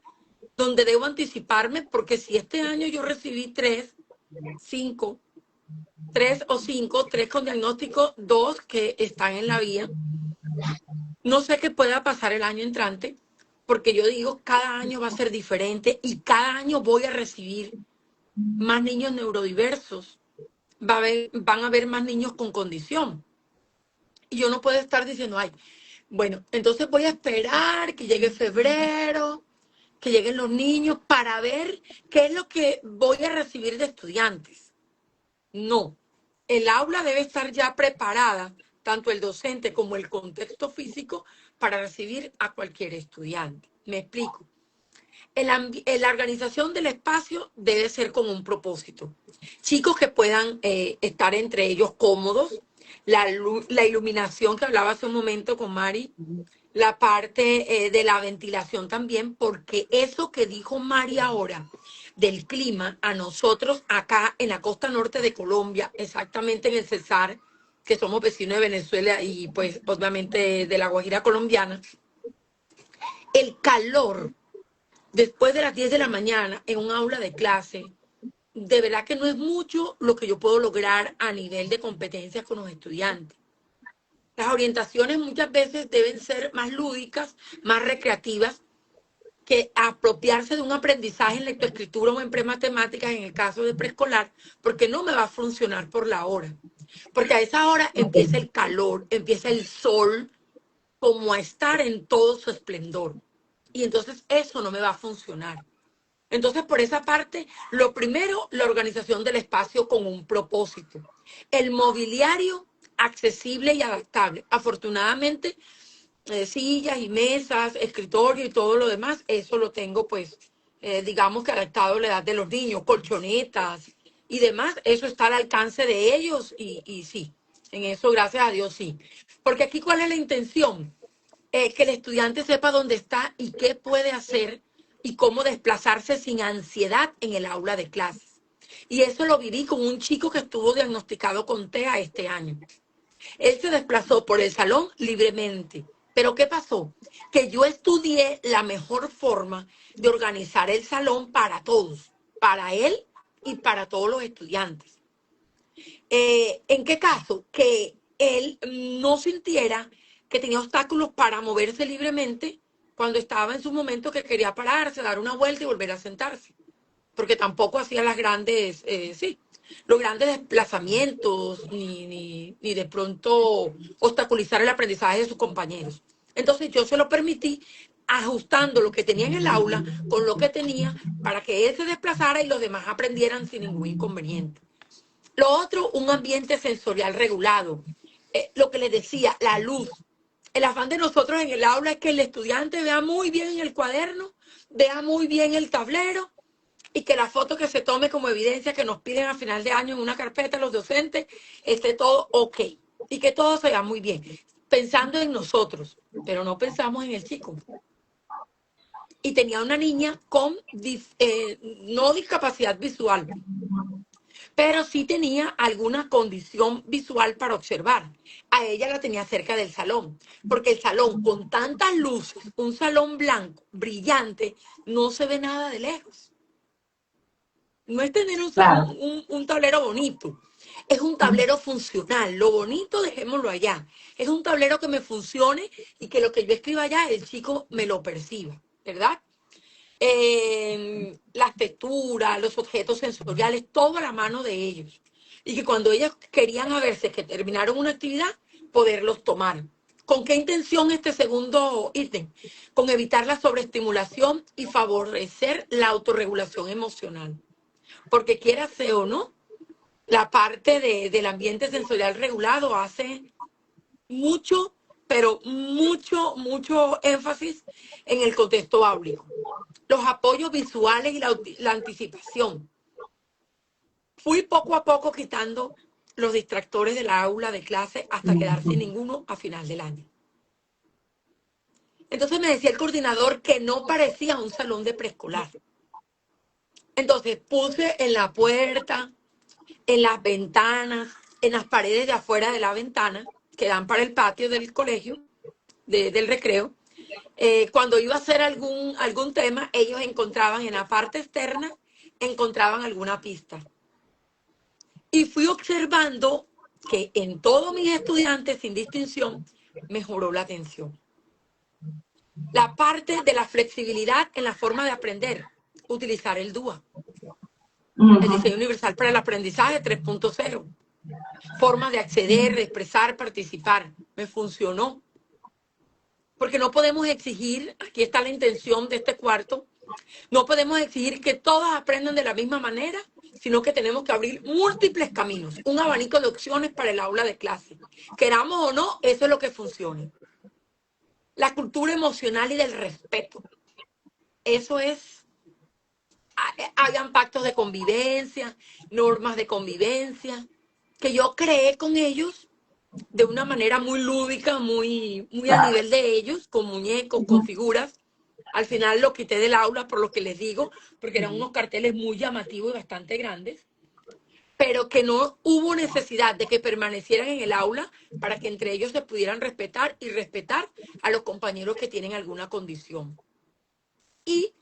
donde debo anticiparme, porque si este año yo recibí cinco, tres o cinco, tres con diagnóstico, dos que están en la vía, no sé qué pueda pasar el año entrante, porque yo digo, cada año va a ser diferente y cada año voy a recibir más niños neurodiversos, van a haber más niños con condición. Y yo no puedo estar diciendo, ay, bueno, entonces voy a esperar que llegue febrero, que lleguen los niños para ver qué es lo que voy a recibir de estudiantes. No, el aula debe estar ya preparada, tanto el docente como el contexto físico, para recibir a cualquier estudiante. Me explico. La organización del espacio debe ser con un propósito. Chicos que puedan estar entre ellos cómodos, la iluminación que hablaba hace un momento con Mari, la parte de la ventilación también, porque eso que dijo Mari ahora del clima, a nosotros acá en la costa norte de Colombia, exactamente en el Cesar, que somos vecinos de Venezuela y pues obviamente de la Guajira colombiana, el calor después de las 10 de la mañana en un aula de clase, de verdad que no es mucho lo que yo puedo lograr a nivel de competencias con los estudiantes. Las orientaciones muchas veces deben ser más lúdicas, más recreativas, que apropiarse de un aprendizaje en lectoescritura o en prematemáticas en el caso de preescolar, porque no me va a funcionar por la hora. Porque a esa hora empieza el calor, empieza el sol, como a estar en todo su esplendor. Y entonces eso no me va a funcionar. Entonces, por esa parte, lo primero, la organización del espacio con un propósito. El mobiliario accesible y adaptable. Afortunadamente, sillas y mesas, escritorio y todo lo demás, eso lo tengo pues, digamos que adaptado a la edad de los niños, colchonetas y demás, eso está al alcance de ellos y sí, en eso gracias a Dios sí. Porque aquí, ¿cuál es la intención? Que el estudiante sepa dónde está y qué puede hacer y cómo desplazarse sin ansiedad en el aula de clases. Y eso lo viví con un chico que estuvo diagnosticado con TEA este año. Él se desplazó por el salón libremente. Pero ¿qué pasó? Que yo estudié la mejor forma de organizar el salón para todos, para él y para todos los estudiantes. ¿En qué caso? Que él no sintiera que tenía obstáculos para moverse libremente cuando estaba en su momento que quería pararse, dar una vuelta y volver a sentarse. Porque tampoco hacía las grandes, los grandes desplazamientos, ni de pronto obstaculizar el aprendizaje de sus compañeros. Entonces yo se lo permití ajustando lo que tenía en el aula con lo que tenía para que él se desplazara y los demás aprendieran sin ningún inconveniente. Lo otro, un ambiente sensorial regulado. Lo que les decía, la luz. El afán de nosotros en el aula es que el estudiante vea muy bien el cuaderno, vea muy bien el tablero y que la foto que se tome como evidencia que nos piden a final de año en una carpeta los docentes esté todo ok y que todo se vea muy bien, pensando en nosotros, pero no pensamos en el chico. Y tenía una niña con no discapacidad visual, pero sí tenía alguna condición visual para observar. A ella la tenía cerca del salón, porque el salón con tantas luces, un salón blanco, brillante, no se ve nada de lejos. No es tener Claro. un tablero bonito, es un tablero funcional. Lo bonito, dejémoslo allá. Es un tablero que me funcione y que lo que yo escriba allá, el chico me lo perciba, ¿verdad? Las texturas, los objetos sensoriales, todo a la mano de ellos. Y que cuando ellos querían a veces que terminaron una actividad, poderlos tomar. ¿Con qué intención este segundo ítem? Con evitar la sobreestimulación y favorecer la autorregulación emocional. Porque quiera sea o no, la parte del ambiente sensorial regulado hace mucho, pero mucho énfasis en el contexto áulico. Los apoyos visuales y la anticipación. Fui poco a poco quitando los distractores de la aula de clase hasta quedar sin ninguno a final del año. Entonces me decía el coordinador que no parecía un salón de preescolar. Entonces puse en la puerta, en las ventanas, en las paredes de afuera de la ventana, que dan para el patio del colegio, del recreo. Cuando iba a hacer algún tema, ellos encontraban en la parte externa, encontraban alguna pista. Y fui observando que en todos mis estudiantes, sin distinción, mejoró la atención. La parte de la flexibilidad en la forma de aprender, utilizar el DUA, el diseño universal para el aprendizaje 3.0. Forma de acceder, de expresar, participar. Me funcionó. Porque no podemos exigir, aquí está la intención de este cuarto, no podemos exigir que todas aprendan de la misma manera, sino que tenemos que abrir múltiples caminos, un abanico de opciones para el aula de clase. Queramos o no, eso es lo que funciona. La cultura emocional y del respeto. Eso es, hayan pactos de convivencia, normas de convivencia, que yo creé con ellos de una manera muy lúdica, muy a nivel de ellos, con muñecos, con figuras. Al final lo quité del aula por lo que les digo, porque eran unos carteles muy llamativos y bastante grandes, pero que no hubo necesidad de que permanecieran en el aula para que entre ellos se pudieran respetar y respetar a los compañeros que tienen alguna condición. Y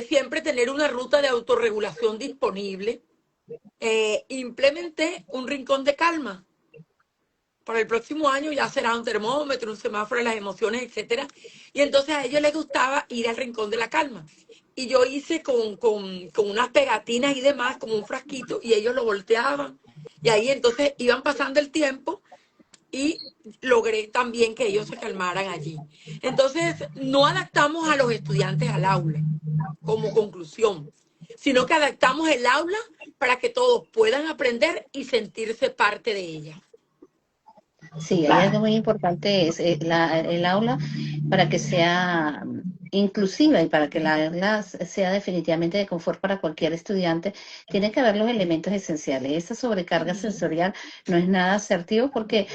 siempre tener una ruta de autorregulación disponible. Implementé un rincón de calma. Para el próximo año ya será un termómetro, un semáforo de las emociones, etcétera. Y entonces a ellos les gustaba ir al Rincón de la Calma. Y yo hice con unas pegatinas y demás, como un frasquito, y ellos lo volteaban. Y ahí entonces iban pasando el tiempo y logré también que ellos se calmaran allí. Entonces, no adaptamos a los estudiantes al aula como conclusión, sino que adaptamos el aula para que todos puedan aprender y sentirse parte de ella. Sí, hay Claro. algo muy importante, es el aula para que sea inclusiva y para que la aula sea definitivamente de confort para cualquier estudiante, tiene que haber los elementos esenciales. Esa sobrecarga sensorial no es nada asertivo porque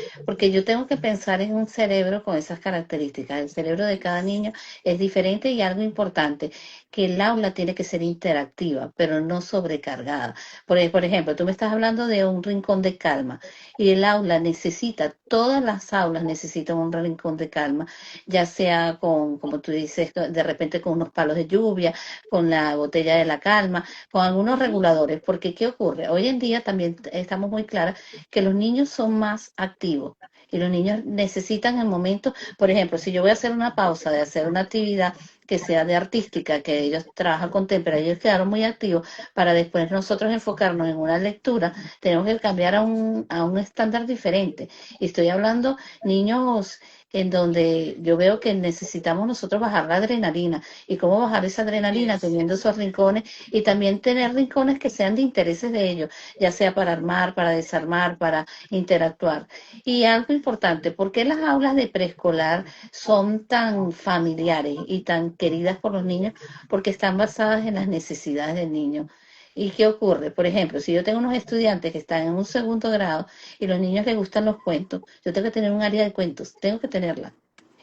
yo tengo que pensar en un cerebro con esas características. El cerebro de cada niño es diferente y algo importante, que el aula tiene que ser interactiva, pero no sobrecargada. Por ejemplo, tú me estás hablando de un rincón de calma. Y el aula necesita, todas las aulas necesitan un rincón de calma, ya sea con, como tú dices, de repente con unos palos de lluvia, con la botella de la calma, con algunos reguladores, porque ¿qué ocurre? Hoy en día también estamos muy claras que los niños son más activos. Y los niños necesitan el momento, por ejemplo, si yo voy a hacer una pausa de hacer una actividad que sea de artística, que ellos trabajan con témpera, ellos quedaron muy activos, para después nosotros enfocarnos en una lectura, tenemos que cambiar a un estándar diferente. Y estoy hablando niños en donde yo veo que necesitamos nosotros bajar la adrenalina. ¿Y cómo bajar esa adrenalina? Yes. Teniendo esos rincones y también tener rincones que sean de intereses de ellos, ya sea para armar, para desarmar, para interactuar. Y algo importante, ¿por qué las aulas de preescolar son tan familiares y tan queridas por los niños? Porque están basadas en las necesidades del niño. ¿Y qué ocurre? Por ejemplo, si yo tengo unos estudiantes que están en un segundo grado y los niños les gustan los cuentos, yo tengo que tener un área de cuentos, tengo que tenerla.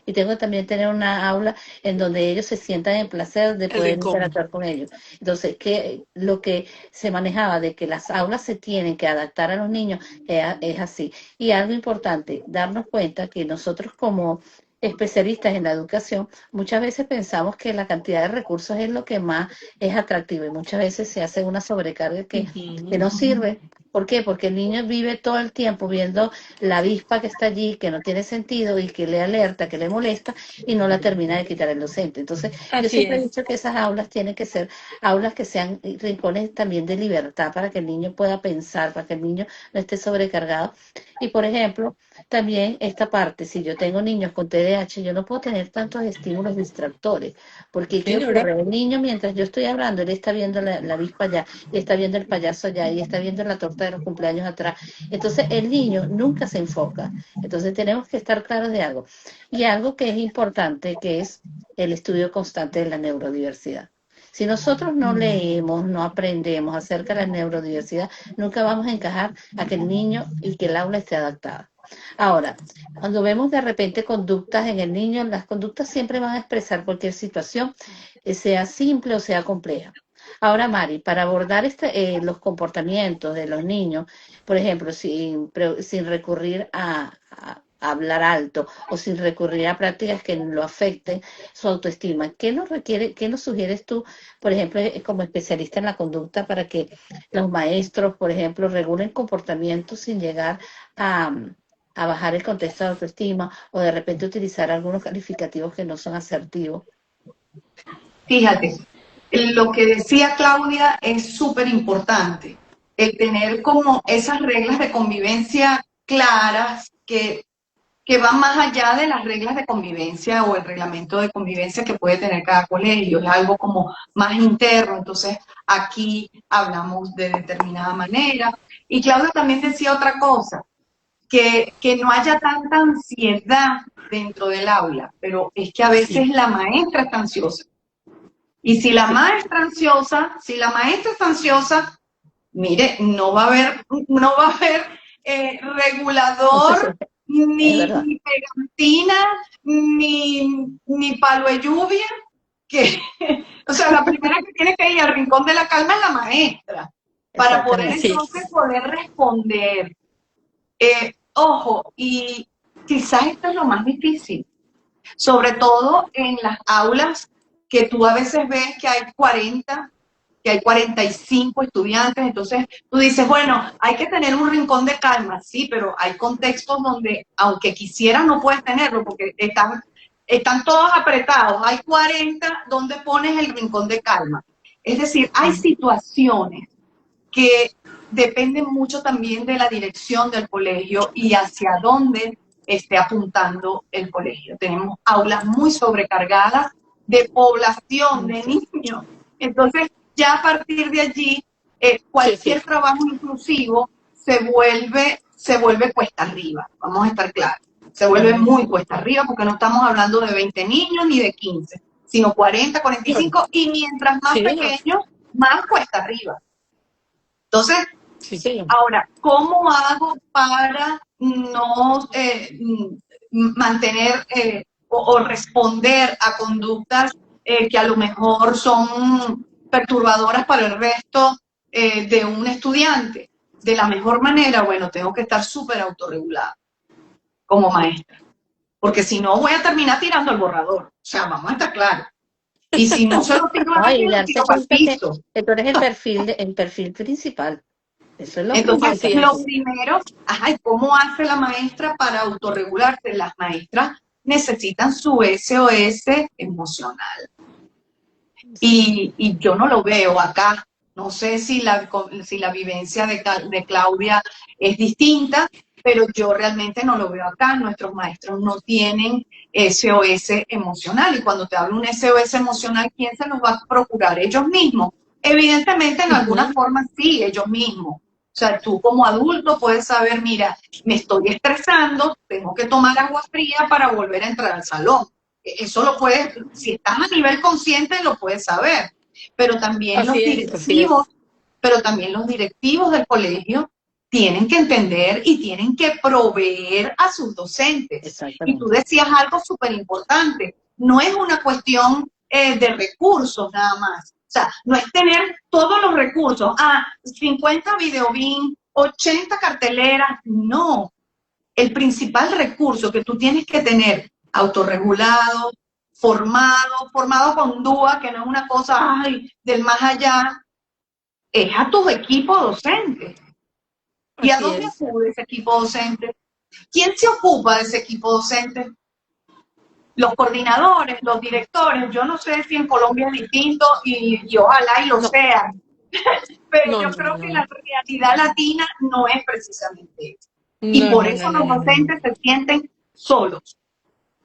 Y tengo que también tener una aula en donde ellos se sientan en placer de El poder rincón. interactuar con ellos. Entonces, lo que se manejaba de que las aulas se tienen que adaptar a los niños es así. Y algo importante, darnos cuenta que nosotros como especialistas en la educación, muchas veces pensamos que la cantidad de recursos es lo que más es atractivo y muchas veces se hace una sobrecarga que Ujú. no sirve. ¿Por qué? Porque el niño vive todo el tiempo viendo la avispa que está allí, que no tiene sentido y que le alerta, que le molesta y no la termina de quitar el docente. Entonces, yo Así siempre he es. dicho que esas aulas tienen que ser aulas que sean rincones también de libertad para que el niño pueda pensar, para que el niño no esté sobrecargado. Y, por ejemplo, también esta parte, si yo tengo niños con TDAH, yo no puedo tener tantos estímulos distractores, porque ¿qué Señora. ocurre? El niño, mientras yo estoy hablando, él está viendo la avispa allá, y está viendo el payaso allá, y está viendo la torta de los cumpleaños atrás. Entonces, el niño nunca se enfoca. Entonces, tenemos que estar claros de algo. Y algo que es importante, que es el estudio constante de la neurodiversidad. Si nosotros no leemos, no aprendemos acerca de la neurodiversidad, nunca vamos a encajar a que el niño y que el aula esté adaptada. Ahora, cuando vemos de repente conductas en el niño, las conductas siempre van a expresar cualquier situación, sea simple o sea compleja. Ahora, Mari, para abordar los comportamientos de los niños, por ejemplo, sin recurrir a hablar alto o sin recurrir a prácticas que lo afecten su autoestima, qué nos sugieres tú, por ejemplo, como especialista en la conducta, para que los maestros, por ejemplo, regulen comportamientos sin llegar a, a bajar el contexto de autoestima o de repente utilizar algunos calificativos que no son asertivos? Fíjate, lo que decía Claudia es súper importante, el tener como esas reglas de convivencia claras que van más allá de las reglas de convivencia o el reglamento de convivencia que puede tener cada colegio, es algo como más interno, entonces aquí hablamos de determinada manera. Y Claudia también decía otra cosa, que no haya tanta ansiedad dentro del aula, pero es que a veces Sí. la maestra está ansiosa. Y si la Sí. maestra ansiosa, si la maestra está ansiosa, mire, no va a haber regulador, Es ni, verdad, ni pegatina, ni palo de lluvia, que, o sea, la primera que tiene que ir al rincón de la calma es la maestra, para poder exactamente. Así entonces es. poder responder. Ojo, y quizás esto es lo más difícil, sobre todo en las aulas que tú a veces ves que hay 40 que hay 45 estudiantes, entonces tú dices, bueno, hay que tener un rincón de calma, sí, pero hay contextos donde, aunque quisieras, no puedes tenerlo, porque están todos apretados, hay 40, ¿dónde pones el rincón de calma? Es decir, hay situaciones que dependen mucho también de la dirección del colegio y hacia dónde esté apuntando el colegio. Tenemos aulas muy sobrecargadas de población, de niños. Entonces, ya a partir de allí, cualquier trabajo inclusivo se vuelve cuesta arriba, vamos a estar claros. Se vuelve muy cuesta arriba porque no estamos hablando de 20 niños ni de 15, sino 40, 45, y mientras más pequeños, más cuesta arriba. Entonces, ahora, ¿cómo hago para no mantener o responder a conductas que a lo mejor son perturbadoras para el resto de un estudiante? De la mejor manera, bueno, tengo que estar súper autorregulada como maestra, porque si no voy a terminar tirando el borrador. O sea, vamos a estar claros. Y si no se lo tiro a Ay, alguien, lo darse tiro para el cuenta piso. que tú eres el perfil principal. Eso es lo Entonces, principal. lo primero, ¿cómo hace la maestra para autorregularse? Las maestras necesitan su SOS emocional. Y yo no lo veo acá. No sé si la vivencia de Claudia es distinta, pero yo realmente no lo veo acá. Nuestros maestros no tienen SOS emocional. Y cuando te hablo de un SOS emocional, ¿quién se los va a procurar? Ellos mismos. Evidentemente, en alguna forma sí, ellos mismos. O sea, tú como adulto puedes saber, mira, me estoy estresando, tengo que tomar agua fría para volver a entrar al salón. Eso lo puedes, si estás a nivel consciente, lo puedes saber. Pero también los directivos del colegio tienen que entender y tienen que proveer a sus docentes. Y tú decías algo súper importante, no es una cuestión de recursos nada más. O sea, no es tener todos los recursos, 50 videobin, 80 carteleras, no. El principal recurso que tú tienes que tener autorregulado, formado con DUA, que no es una cosa del más allá, es a tus equipos docentes. ¿Y a dónde acude ese equipo docente? ¿Quién se ocupa de ese equipo docente? Los coordinadores, los directores. Yo no sé si en Colombia es distinto y ojalá y lo sea. Pero yo creo que la realidad latina no es precisamente eso. Y por eso los docentes se sienten solos.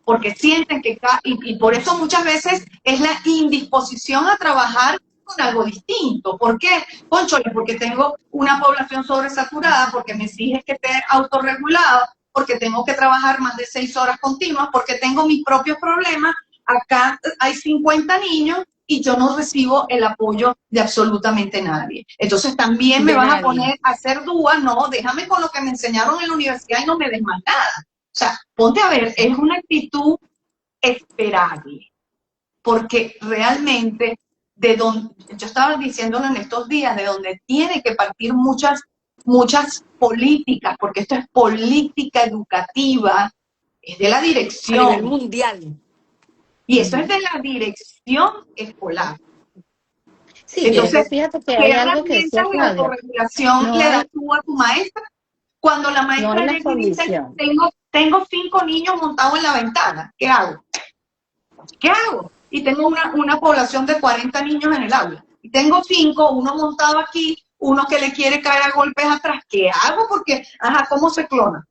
Porque sienten que, y por eso muchas veces es la indisposición a trabajar con algo distinto. ¿Por qué? Cónchale, porque tengo una población sobresaturada, porque me exiges que esté autorregulado, porque tengo que trabajar más de 6 horas continuas, porque tengo mis propios problemas. Acá hay 50 niños y yo no recibo el apoyo de absolutamente nadie. Entonces también me vas a poner a hacer DUA, no, déjame con lo que me enseñaron en la universidad y no me des más nada. O sea, ponte a ver, es una actitud esperable, porque realmente de donde, yo estaba diciéndolo en estos días, de donde tiene que partir muchas políticas, porque esto es política educativa, es de la dirección. A nivel mundial. Y eso es de la dirección escolar. Sí, entonces, fíjate que ¿qué hay algo que herramientas decía de autorregulación le das tú a tu maestra? Cuando la maestra llega y dice, tengo 5 niños montados en la ventana, ¿qué hago? ¿Qué hago? Y tengo una población de 40 niños en el aula. Y tengo 5, uno montado aquí, uno que le quiere caer a golpes atrás. ¿Qué hago? Porque, ¿cómo se clona?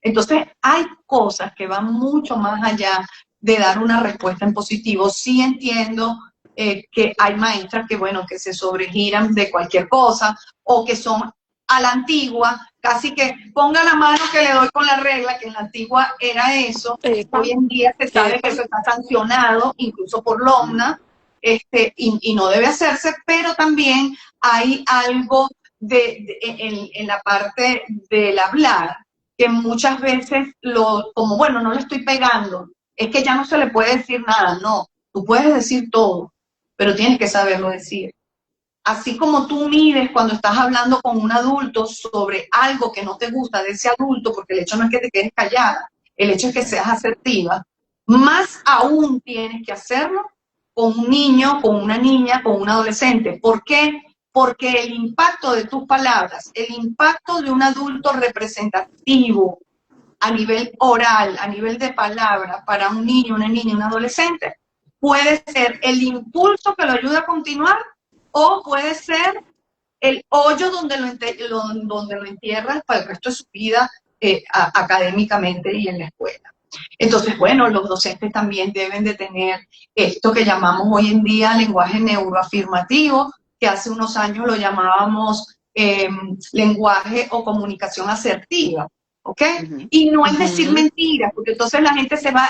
Entonces, hay cosas que van mucho más allá de dar una respuesta en positivo. Sí entiendo que hay maestras que, bueno, que se sobregiran de cualquier cosa o que son a la antigua, casi que ponga la mano que le doy con la regla, que en la antigua era eso. Hoy en día se sabe que eso está sancionado, incluso por LOMNA, y no debe hacerse, pero también hay algo en la parte del hablar, que muchas veces, como bueno, no le estoy pegando, es que ya no se le puede decir nada, no, tú puedes decir todo, pero tienes que saberlo decir. Así como tú mides cuando estás hablando con un adulto sobre algo que no te gusta de ese adulto, porque el hecho no es que te quedes callada, el hecho es que seas asertiva, más aún tienes que hacerlo con un niño, con una niña, con un adolescente. ¿Por qué? Porque el impacto de tus palabras, el impacto de un adulto representativo a nivel oral, a nivel de palabra, para un niño, una niña, un adolescente, puede ser el impulso que lo ayuda a continuar o puede ser el hoyo donde donde lo entierran para el resto de su vida académicamente y en la escuela. Entonces, bueno, los docentes también deben de tener esto que llamamos hoy en día lenguaje neuroafirmativo, que hace unos años lo llamábamos lenguaje o comunicación asertiva, ¿ok? Y no es decir mentiras, porque entonces la gente se va,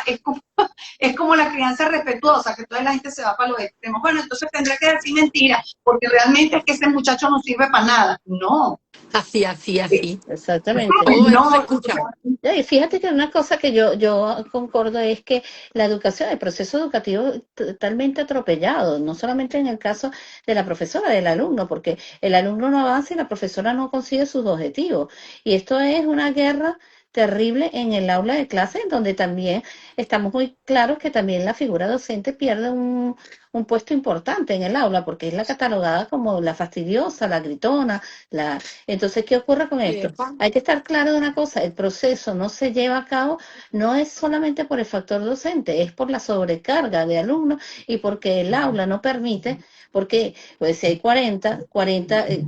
es como la crianza respetuosa, que entonces la gente se va para los extremos. Bueno, entonces tendré que decir mentiras, porque realmente es que ese muchacho no sirve para nada. No. Así, así, así. Exactamente. Todo eso se No, escucha. Y fíjate que una cosa que yo concordo es que la educación, el proceso educativo totalmente atropellado, no solamente en el caso de la profesora, del alumno, porque el alumno no avanza y la profesora no consigue sus objetivos. Y esto es una guerra terrible en el aula de clase, en donde también estamos muy claros que también la figura docente pierde un puesto importante en el aula, porque es la catalogada como la fastidiosa, la gritona, la... Entonces, ¿qué ocurre con esto? Epa. Hay que estar claro de una cosa, el proceso no se lleva a cabo, no es solamente por el factor docente, es por la sobrecarga de alumnos y porque el aula no permite, porque pues si hay 40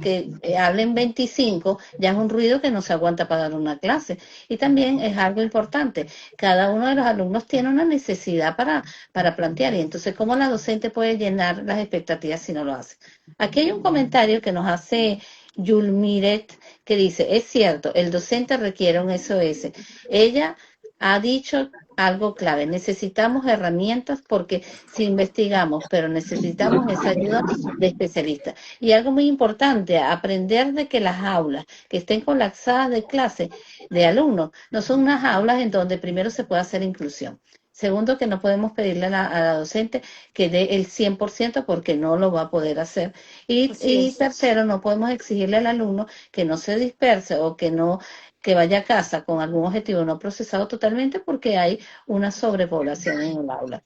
que hablen 25, ya es un ruido que no se aguanta para dar una clase. Y también es algo importante, cada uno de los alumnos tiene una necesidad para plantear, y entonces, ¿cómo la docente puede llenar las expectativas si no lo hace? Aquí hay un comentario que nos hace Yulmiret, que dice, es cierto, el docente requiere un SOS. Ella ha dicho algo clave, necesitamos herramientas porque si investigamos, pero necesitamos esa ayuda de especialistas. Y algo muy importante, aprender de que las aulas que estén colapsadas de clase de alumnos no son unas aulas en donde primero se puede hacer inclusión. Segundo, que no podemos pedirle a la docente que dé el 100% porque no lo va a poder hacer. Y tercero, no podemos exigirle al alumno que no se disperse o que vaya a casa con algún objetivo no procesado totalmente porque hay una sobrepoblación en el aula.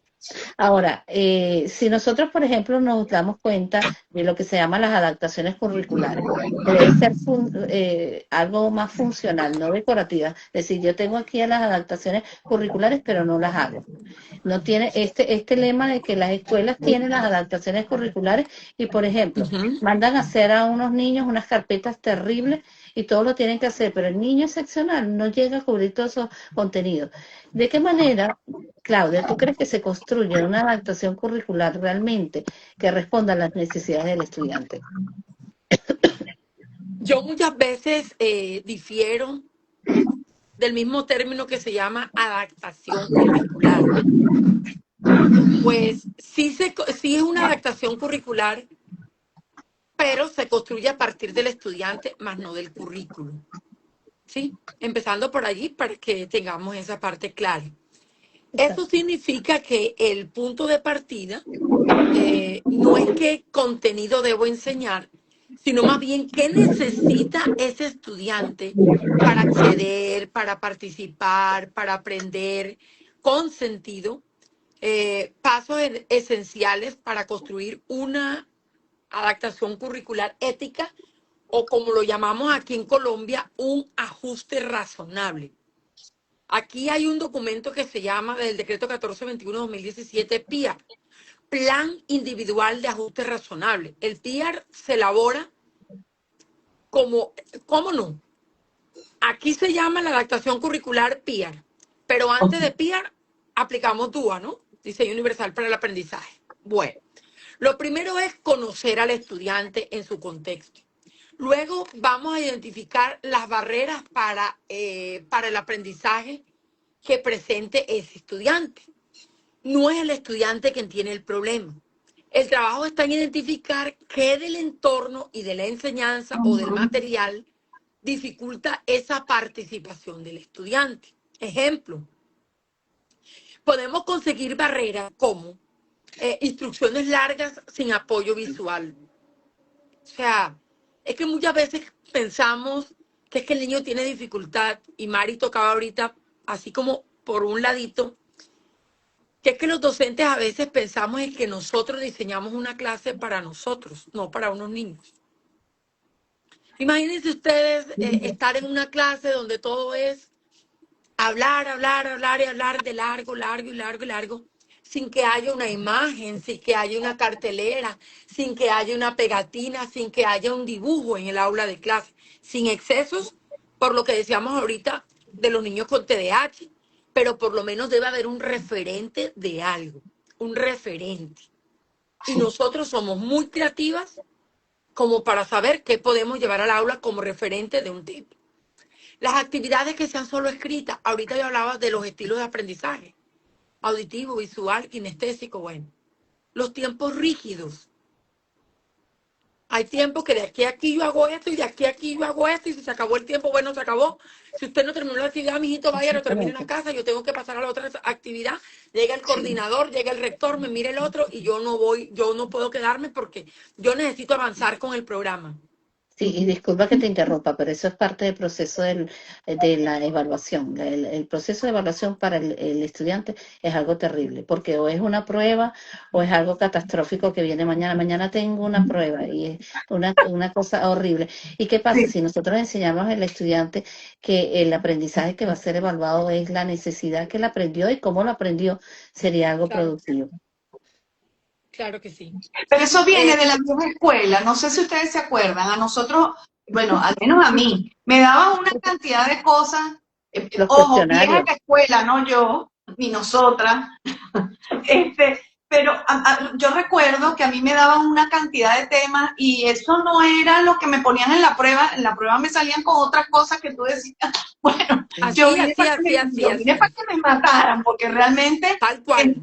Ahora, si nosotros, por ejemplo, nos damos cuenta de lo que se llama las adaptaciones curriculares, que debe ser algo más funcional, no decorativa. Es decir, yo tengo aquí las adaptaciones curriculares, pero no las hago. No tiene este lema de que las escuelas tienen las adaptaciones curriculares y, por ejemplo, mandan a hacer a unos niños unas carpetas terribles y todos lo tienen que hacer, pero el niño excepcional no llega a cubrir todos esos contenidos. ¿De qué manera, Claudia, tú crees que se construye una adaptación curricular realmente que responda a las necesidades del estudiante? Yo muchas veces difiero del mismo término que se llama adaptación curricular. Pues sí es una adaptación curricular, pero se construye a partir del estudiante, más no del currículo. ¿Sí? Empezando por allí para que tengamos esa parte clara. Eso significa que el punto de partida no es qué contenido debo enseñar, sino más bien qué necesita ese estudiante para acceder, para participar, para aprender con sentido, pasos esenciales para construir una adaptación curricular ética o como lo llamamos aquí en Colombia, un ajuste razonable. Aquí hay un documento que se llama del decreto 1421-2017 PIAR, Plan Individual de Ajuste Razonable. El PIAR se elabora como, ¿cómo no? Aquí se llama la adaptación curricular PIAR, pero antes de PIAR aplicamos DUA, ¿no? Diseño Universal para el Aprendizaje. Bueno, lo primero es conocer al estudiante en su contexto. Luego vamos a identificar las barreras para el aprendizaje que presente ese estudiante. No es el estudiante quien tiene el problema. El trabajo está en identificar qué del entorno y de la enseñanza o del material dificulta esa participación del estudiante. Ejemplo, podemos conseguir barreras como instrucciones largas sin apoyo visual. O sea, es que muchas veces pensamos que es que el niño tiene dificultad y Mari tocaba ahorita, así como por un ladito, que es que los docentes a veces pensamos en que nosotros diseñamos una clase para nosotros, no para unos niños. Imagínense ustedes estar en una clase donde todo es hablar, hablar, hablar y hablar de largo, largo y largo y largo, sin que haya una imagen, sin que haya una cartelera, sin que haya una pegatina, sin que haya un dibujo en el aula de clase, sin excesos, por lo que decíamos ahorita de los niños con TDAH, pero por lo menos debe haber un referente de algo, un referente. Y nosotros somos muy creativas como para saber qué podemos llevar al aula como referente de un tema. Las actividades que sean solo escritas, ahorita yo hablaba de los estilos de aprendizaje, auditivo, visual, kinestésico, bueno. Los tiempos rígidos. Hay tiempos que de aquí a aquí yo hago esto y de aquí a aquí yo hago esto y si se acabó el tiempo, bueno, se acabó. Si usted no terminó la actividad, mijito, vaya, lo termine en la casa, yo tengo que pasar a la otra actividad. Llega el coordinador, llega el rector, me mira el otro y yo no puedo quedarme porque yo necesito avanzar con el programa. Sí, y disculpa que te interrumpa, pero eso es parte del proceso de la evaluación. El proceso de evaluación para el estudiante es algo terrible, porque o es una prueba o es algo catastrófico que viene mañana. Mañana tengo una prueba y es una cosa horrible. ¿Y qué pasa? Sí. Si nosotros enseñamos al estudiante que el aprendizaje que va a ser evaluado es la necesidad que él aprendió y cómo lo aprendió, sería algo Claro, productivo. claro que sí. Pero eso viene de la vieja escuela. No sé si ustedes se acuerdan. A nosotros, bueno, al menos a mí, me daban una cantidad de cosas. Los Ojo, vieja cuestionarios. la escuela, no yo, ni nosotras. Pero yo recuerdo que a mí me daban una cantidad de temas y eso no era lo que me ponían en la prueba. En la prueba me salían con otras cosas que tú decías, bueno, yo vine para que me mataran, porque realmente Tal cual.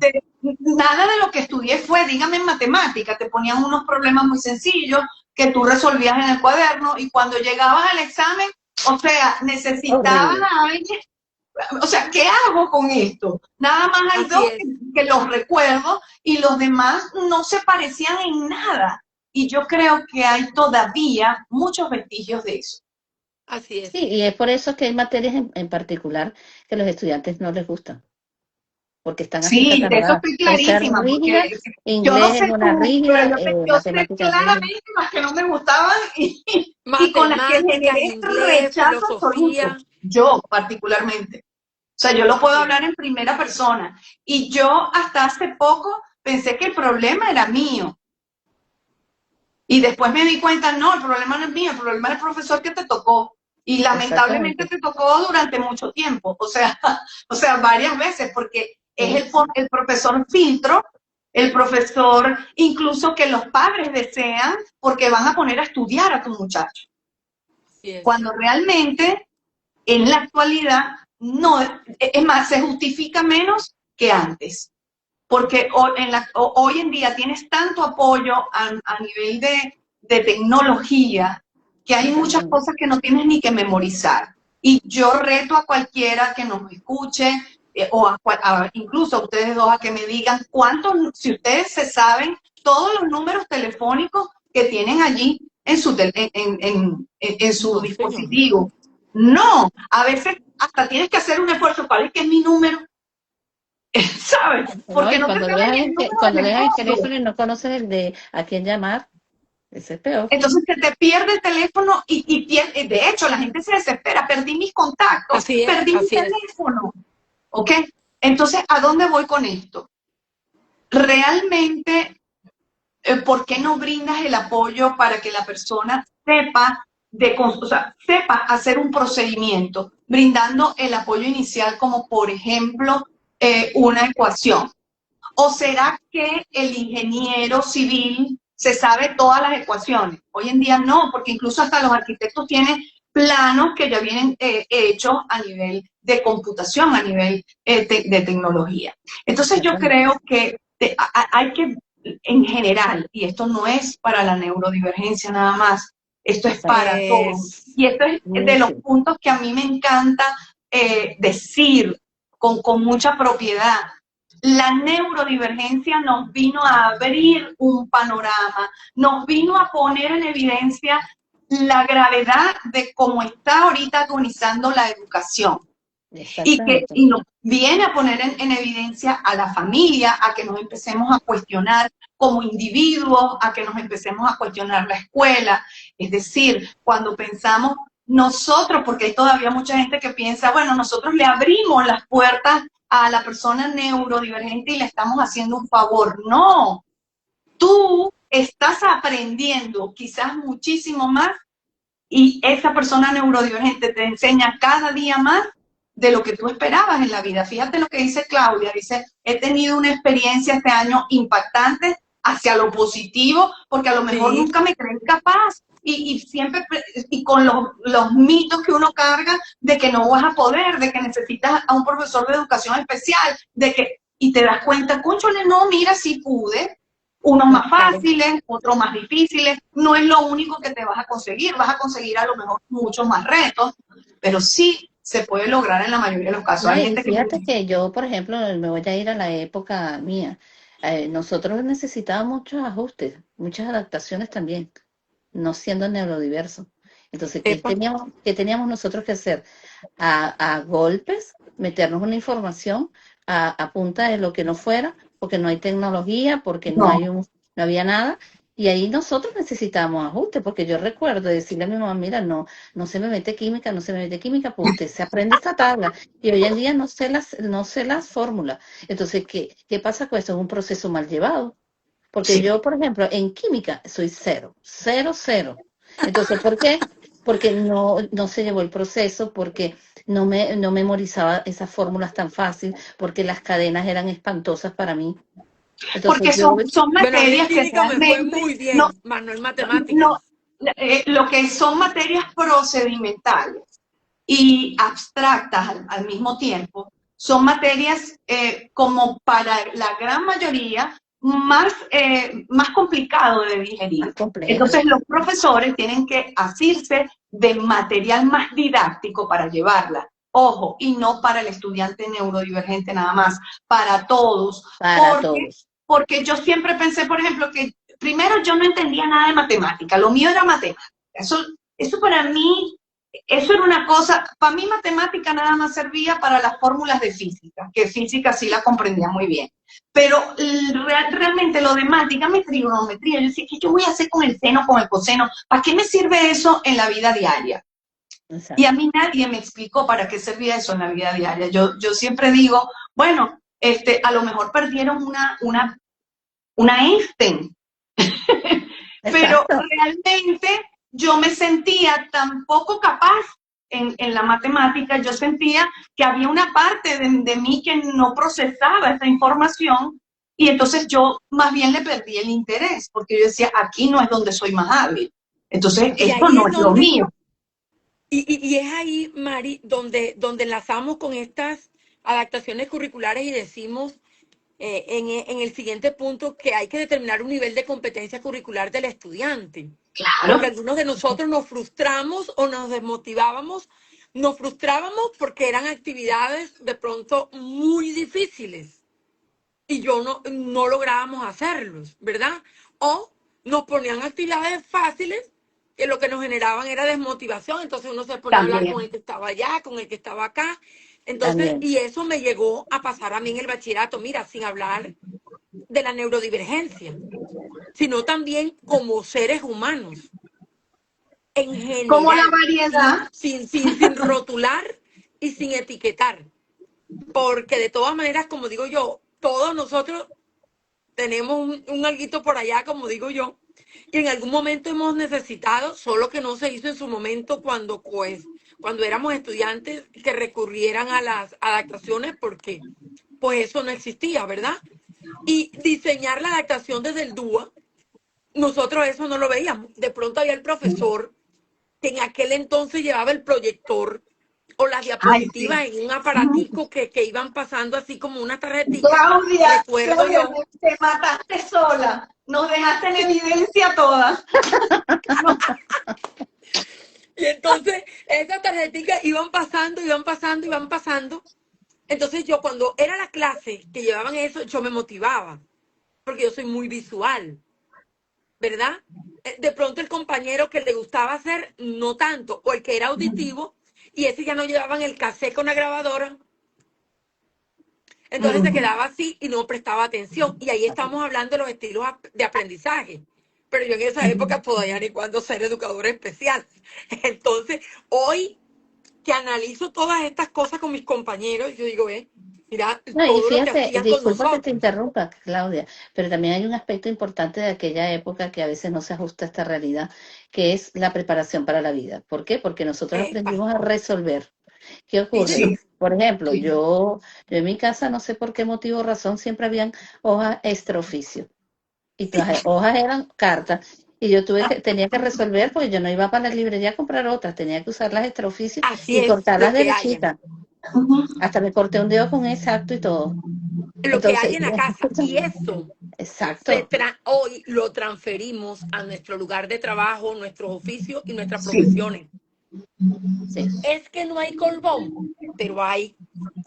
nada de lo que estudié fue, dígame, en matemática. Te ponían unos problemas muy sencillos que tú resolvías en el cuaderno y cuando llegabas al examen, o sea, necesitabas Horrible. a alguien. O sea, ¿qué hago con esto? Nada más hay Así dos es, que los recuerdo y los demás no se parecían en nada. Y yo creo que hay todavía muchos vestigios de eso. así es. Sí, y es por eso que hay materias en particular que a los estudiantes no les gustan, porque están así Sí, de eso catalogadas. estoy Puede ser clarísima, rígida, porque yo no inglés es sé una tú, pero rígida, yo sé matemáticas rígida. claramente las que no me gustaban y con las que Matemáticas, generé inglés, rechazo absoluto. filosofía. Yo particularmente. O sea, yo lo puedo Así es, hablar en primera persona. Y yo hasta hace poco pensé que el problema era mío. Y después me di cuenta, no, el problema no es mío, el problema es el profesor que te tocó. Y lamentablemente Exactamente. te tocó durante mucho tiempo, o sea, varias veces, porque es Sí, el profesor filtro, el profesor incluso que los padres desean porque van a poner a estudiar a tu muchacho. así es. Cuando realmente en la actualidad no, es más, se justifica menos que antes. Porque hoy en día tienes tanto apoyo a nivel de tecnología que hay muchas exactamente. cosas que no tienes ni que memorizar. Y yo reto a cualquiera que nos escuche, incluso a ustedes dos, a que me digan si ustedes se saben todos los números telefónicos que tienen allí en su No, señor. dispositivo. No, a veces hasta tienes que hacer un esfuerzo. ¿Cuál es que es mi número? ¿Sabes? ¿No? Porque Y no te saben ni el número cuando del dejas el esposo. teléfono y no conoces el de a quién llamar, ese es peor. Entonces se te pierde el teléfono de hecho la gente se desespera, perdí mis contactos, Así es, perdí mi así es. teléfono. ¿Ok? Entonces, ¿a dónde voy con esto? Realmente, ¿por qué no brindas el apoyo para que la persona sepa, sepa hacer un procedimiento, brindando el apoyo inicial como, por ejemplo, una ecuación? ¿O será que el ingeniero civil se sabe todas las ecuaciones? Hoy en día no, porque incluso hasta los arquitectos tienen planos que ya vienen hechos a nivel de computación, a nivel de tecnología. Entonces yo Exactamente. creo que hay que, en general, y esto no es para la neurodivergencia nada más, esto es para todos. Es, Y esto es de los Sí, puntos que a mí me encanta decir con mucha propiedad. La neurodivergencia nos vino a abrir un panorama, nos vino a poner en evidencia la gravedad de cómo está ahorita agonizando la educación. Exactamente. y nos viene a poner en evidencia a la familia, a que nos empecemos a cuestionar como individuos, a que nos empecemos a cuestionar la escuela. Es decir, cuando pensamos nosotros, porque hay todavía mucha gente que piensa, bueno, nosotros le abrimos las puertas a la persona neurodivergente y le estamos haciendo un favor. No, tú estás aprendiendo quizás muchísimo más y esa persona neurodivergente te enseña cada día más de lo que tú esperabas en la vida. Fíjate lo que dice Claudia, dice, he tenido una experiencia este año impactante hacia lo positivo, porque a lo mejor Sí, nunca me creí capaz y siempre, y con los mitos que uno carga de que no vas a poder, de que necesitas a un profesor de educación especial, de que, y te das cuenta, cónchale, no, mira, sí pude, unos más Claro. fáciles, otros más difíciles, no es lo único que te vas a conseguir a lo mejor muchos más retos, pero sí se puede lograr en la mayoría de los casos. No, Hay y gente que me fíjate dice, que yo, por ejemplo, me voy a ir a la época mía. Nosotros necesitábamos muchos ajustes, muchas adaptaciones también, no siendo neurodiverso. Entonces, epa, qué teníamos nosotros que hacer? A golpes, meternos una información a punta de lo que no fuera, porque no hay tecnología, porque no, no había nada. Y ahí nosotros necesitábamos ajustes, porque yo recuerdo decirle a mi mamá, mira, no se me mete química, no se me mete química, pues usted se aprende esta tabla. Y hoy en día no sé las fórmulas. Entonces, ¿qué pasa con eso? Es un proceso mal llevado. Porque sí, yo, por ejemplo, en química soy cero, cero, cero. Entonces, ¿por qué? Porque no se llevó el proceso, porque no memorizaba esas fórmulas tan fácil, porque las cadenas eran espantosas para mí. Entonces porque yo, son bueno, a mí en materias que química me fue realmente muy no, bien, más no en no matemáticas. lo que son materias procedimentales y abstractas al mismo tiempo, son materias como para la gran mayoría más complicado de digerir. más compleja. Entonces los profesores tienen que asirse de material más didáctico para llevarla. Ojo, y no para el estudiante neurodivergente nada más, para todos, Para porque, todos. porque yo siempre pensé, por ejemplo, que primero yo no entendía nada de matemática, lo mío era matemática. Eso para mí eso era una cosa, para mí matemática nada más servía para las fórmulas de física, que física sí la comprendía muy bien. Pero realmente lo demás, dígame trigonometría, yo decía, ¿qué yo voy a hacer con el seno, con el coseno? ¿Para qué me sirve eso en la vida diaria? Y a Exacto. mí nadie me explicó para qué servía eso en la vida diaria. Yo siempre digo, bueno, a lo mejor perdieron una Einstein, pero Exacto. realmente yo me sentía tan poco capaz en la matemática, yo sentía que había una parte de mí que no procesaba esa información y entonces yo más bien le perdí el interés, porque yo decía, aquí no es donde soy más hábil, entonces Y esto ahí no es es lo donde, mío. y es ahí, Mari, donde enlazamos con estas adaptaciones curriculares y decimos en el siguiente punto que hay que determinar un nivel de competencia curricular del estudiante. Porque Claro, algunos de nosotros nos frustramos o nos desmotivábamos, nos frustrábamos porque eran actividades de pronto muy difíciles y yo no lográbamos hacerlos, ¿verdad? O nos ponían actividades fáciles que lo que nos generaban era desmotivación, entonces uno se ponía a hablar con también, el que estaba allá, con el que estaba acá. Entonces, También. y eso me llegó a pasar a mí en el bachillerato, mira, sin hablar de la neurodivergencia, sino también como seres humanos en como la general, variedad, sin rotular y sin etiquetar. Porque de todas maneras, como digo yo, todos nosotros tenemos un alguito por allá, como digo yo, y en algún momento hemos necesitado, solo que no se hizo en su momento cuando, pues, cuando éramos estudiantes que recurrieran a las adaptaciones, porque pues eso no existía, ¿verdad? Y diseñar la adaptación desde el DUA, nosotros eso no lo veíamos. De pronto había el profesor que en aquel entonces llevaba el proyector o las ay sí. diapositivas en un aparatico que iban pasando así como una tarjetica, Claudia, recuerdo Claudia, yo. te mataste sola, nos dejaste en evidencia todas. No, Y entonces esas tarjeticas iban pasando, iban pasando, iban pasando. Entonces yo cuando era la clase que llevaban eso, yo me motivaba, porque yo soy muy visual, ¿verdad? De pronto el compañero que le gustaba hacer, no tanto, o el que era auditivo, y ese ya no llevaban el cassette con la grabadora. Entonces se quedaba así y no prestaba atención. Y ahí estamos hablando de los estilos de aprendizaje. Pero yo en esa época podía ni cuándo ser educadora especial. Entonces, hoy que analizo todas estas cosas con mis compañeros, yo digo, mira No, y todo lo que fíjate, hacían con disculpa que te nosotros. interrumpa, Claudia, pero también hay un aspecto importante de aquella época que a veces no se ajusta a esta realidad, que es la preparación para la vida. ¿Por qué? Porque nosotros Epa, aprendimos a resolver. ¿Qué sí, ocurre? señor. Sí, Por ejemplo, sí. yo en mi casa, no sé por qué motivo o razón, siempre habían hojas extra oficio. Y las hojas eran cartas. Y yo tenía que resolver, porque yo no iba para la librería a comprar otras, tenía que usar las extra oficio Así y es, cortarlas lo que haya. derechitas. Ujú. Hasta me corté un dedo con exacto y todo. Lo que hay Entonces, en la casa. Y eso exacto, hoy lo transferimos a nuestro lugar de trabajo, nuestros oficios y nuestras Sí, profesiones. sí, Es que no hay colbón, pero hay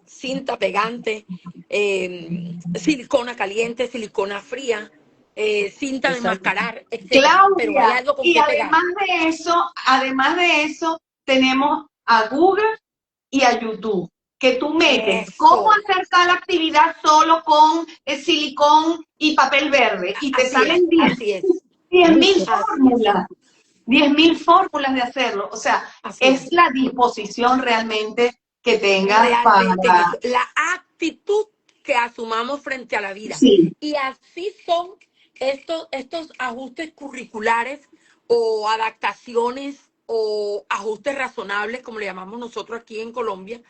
cinta pegante, silicona caliente, silicona fría, cinta de exacto. enmascarar, etcétera. Pero hay Claudia, algo con y qué pegar. además de eso, tenemos a Google y a YouTube, que tú metes cómo Eso. hacer tal actividad solo con silicón y papel verde, y te Así es, salen así es, diez No, y mil así es, fórmulas, 10.000 fórmulas de hacerlo. O sea, así es es. la disposición realmente que tengas Realmente en para... eso. La actitud que asumamos frente a la vida. Sí, Y así son estos ajustes curriculares o adaptaciones o ajustes razonables, como le llamamos nosotros aquí en Colombia,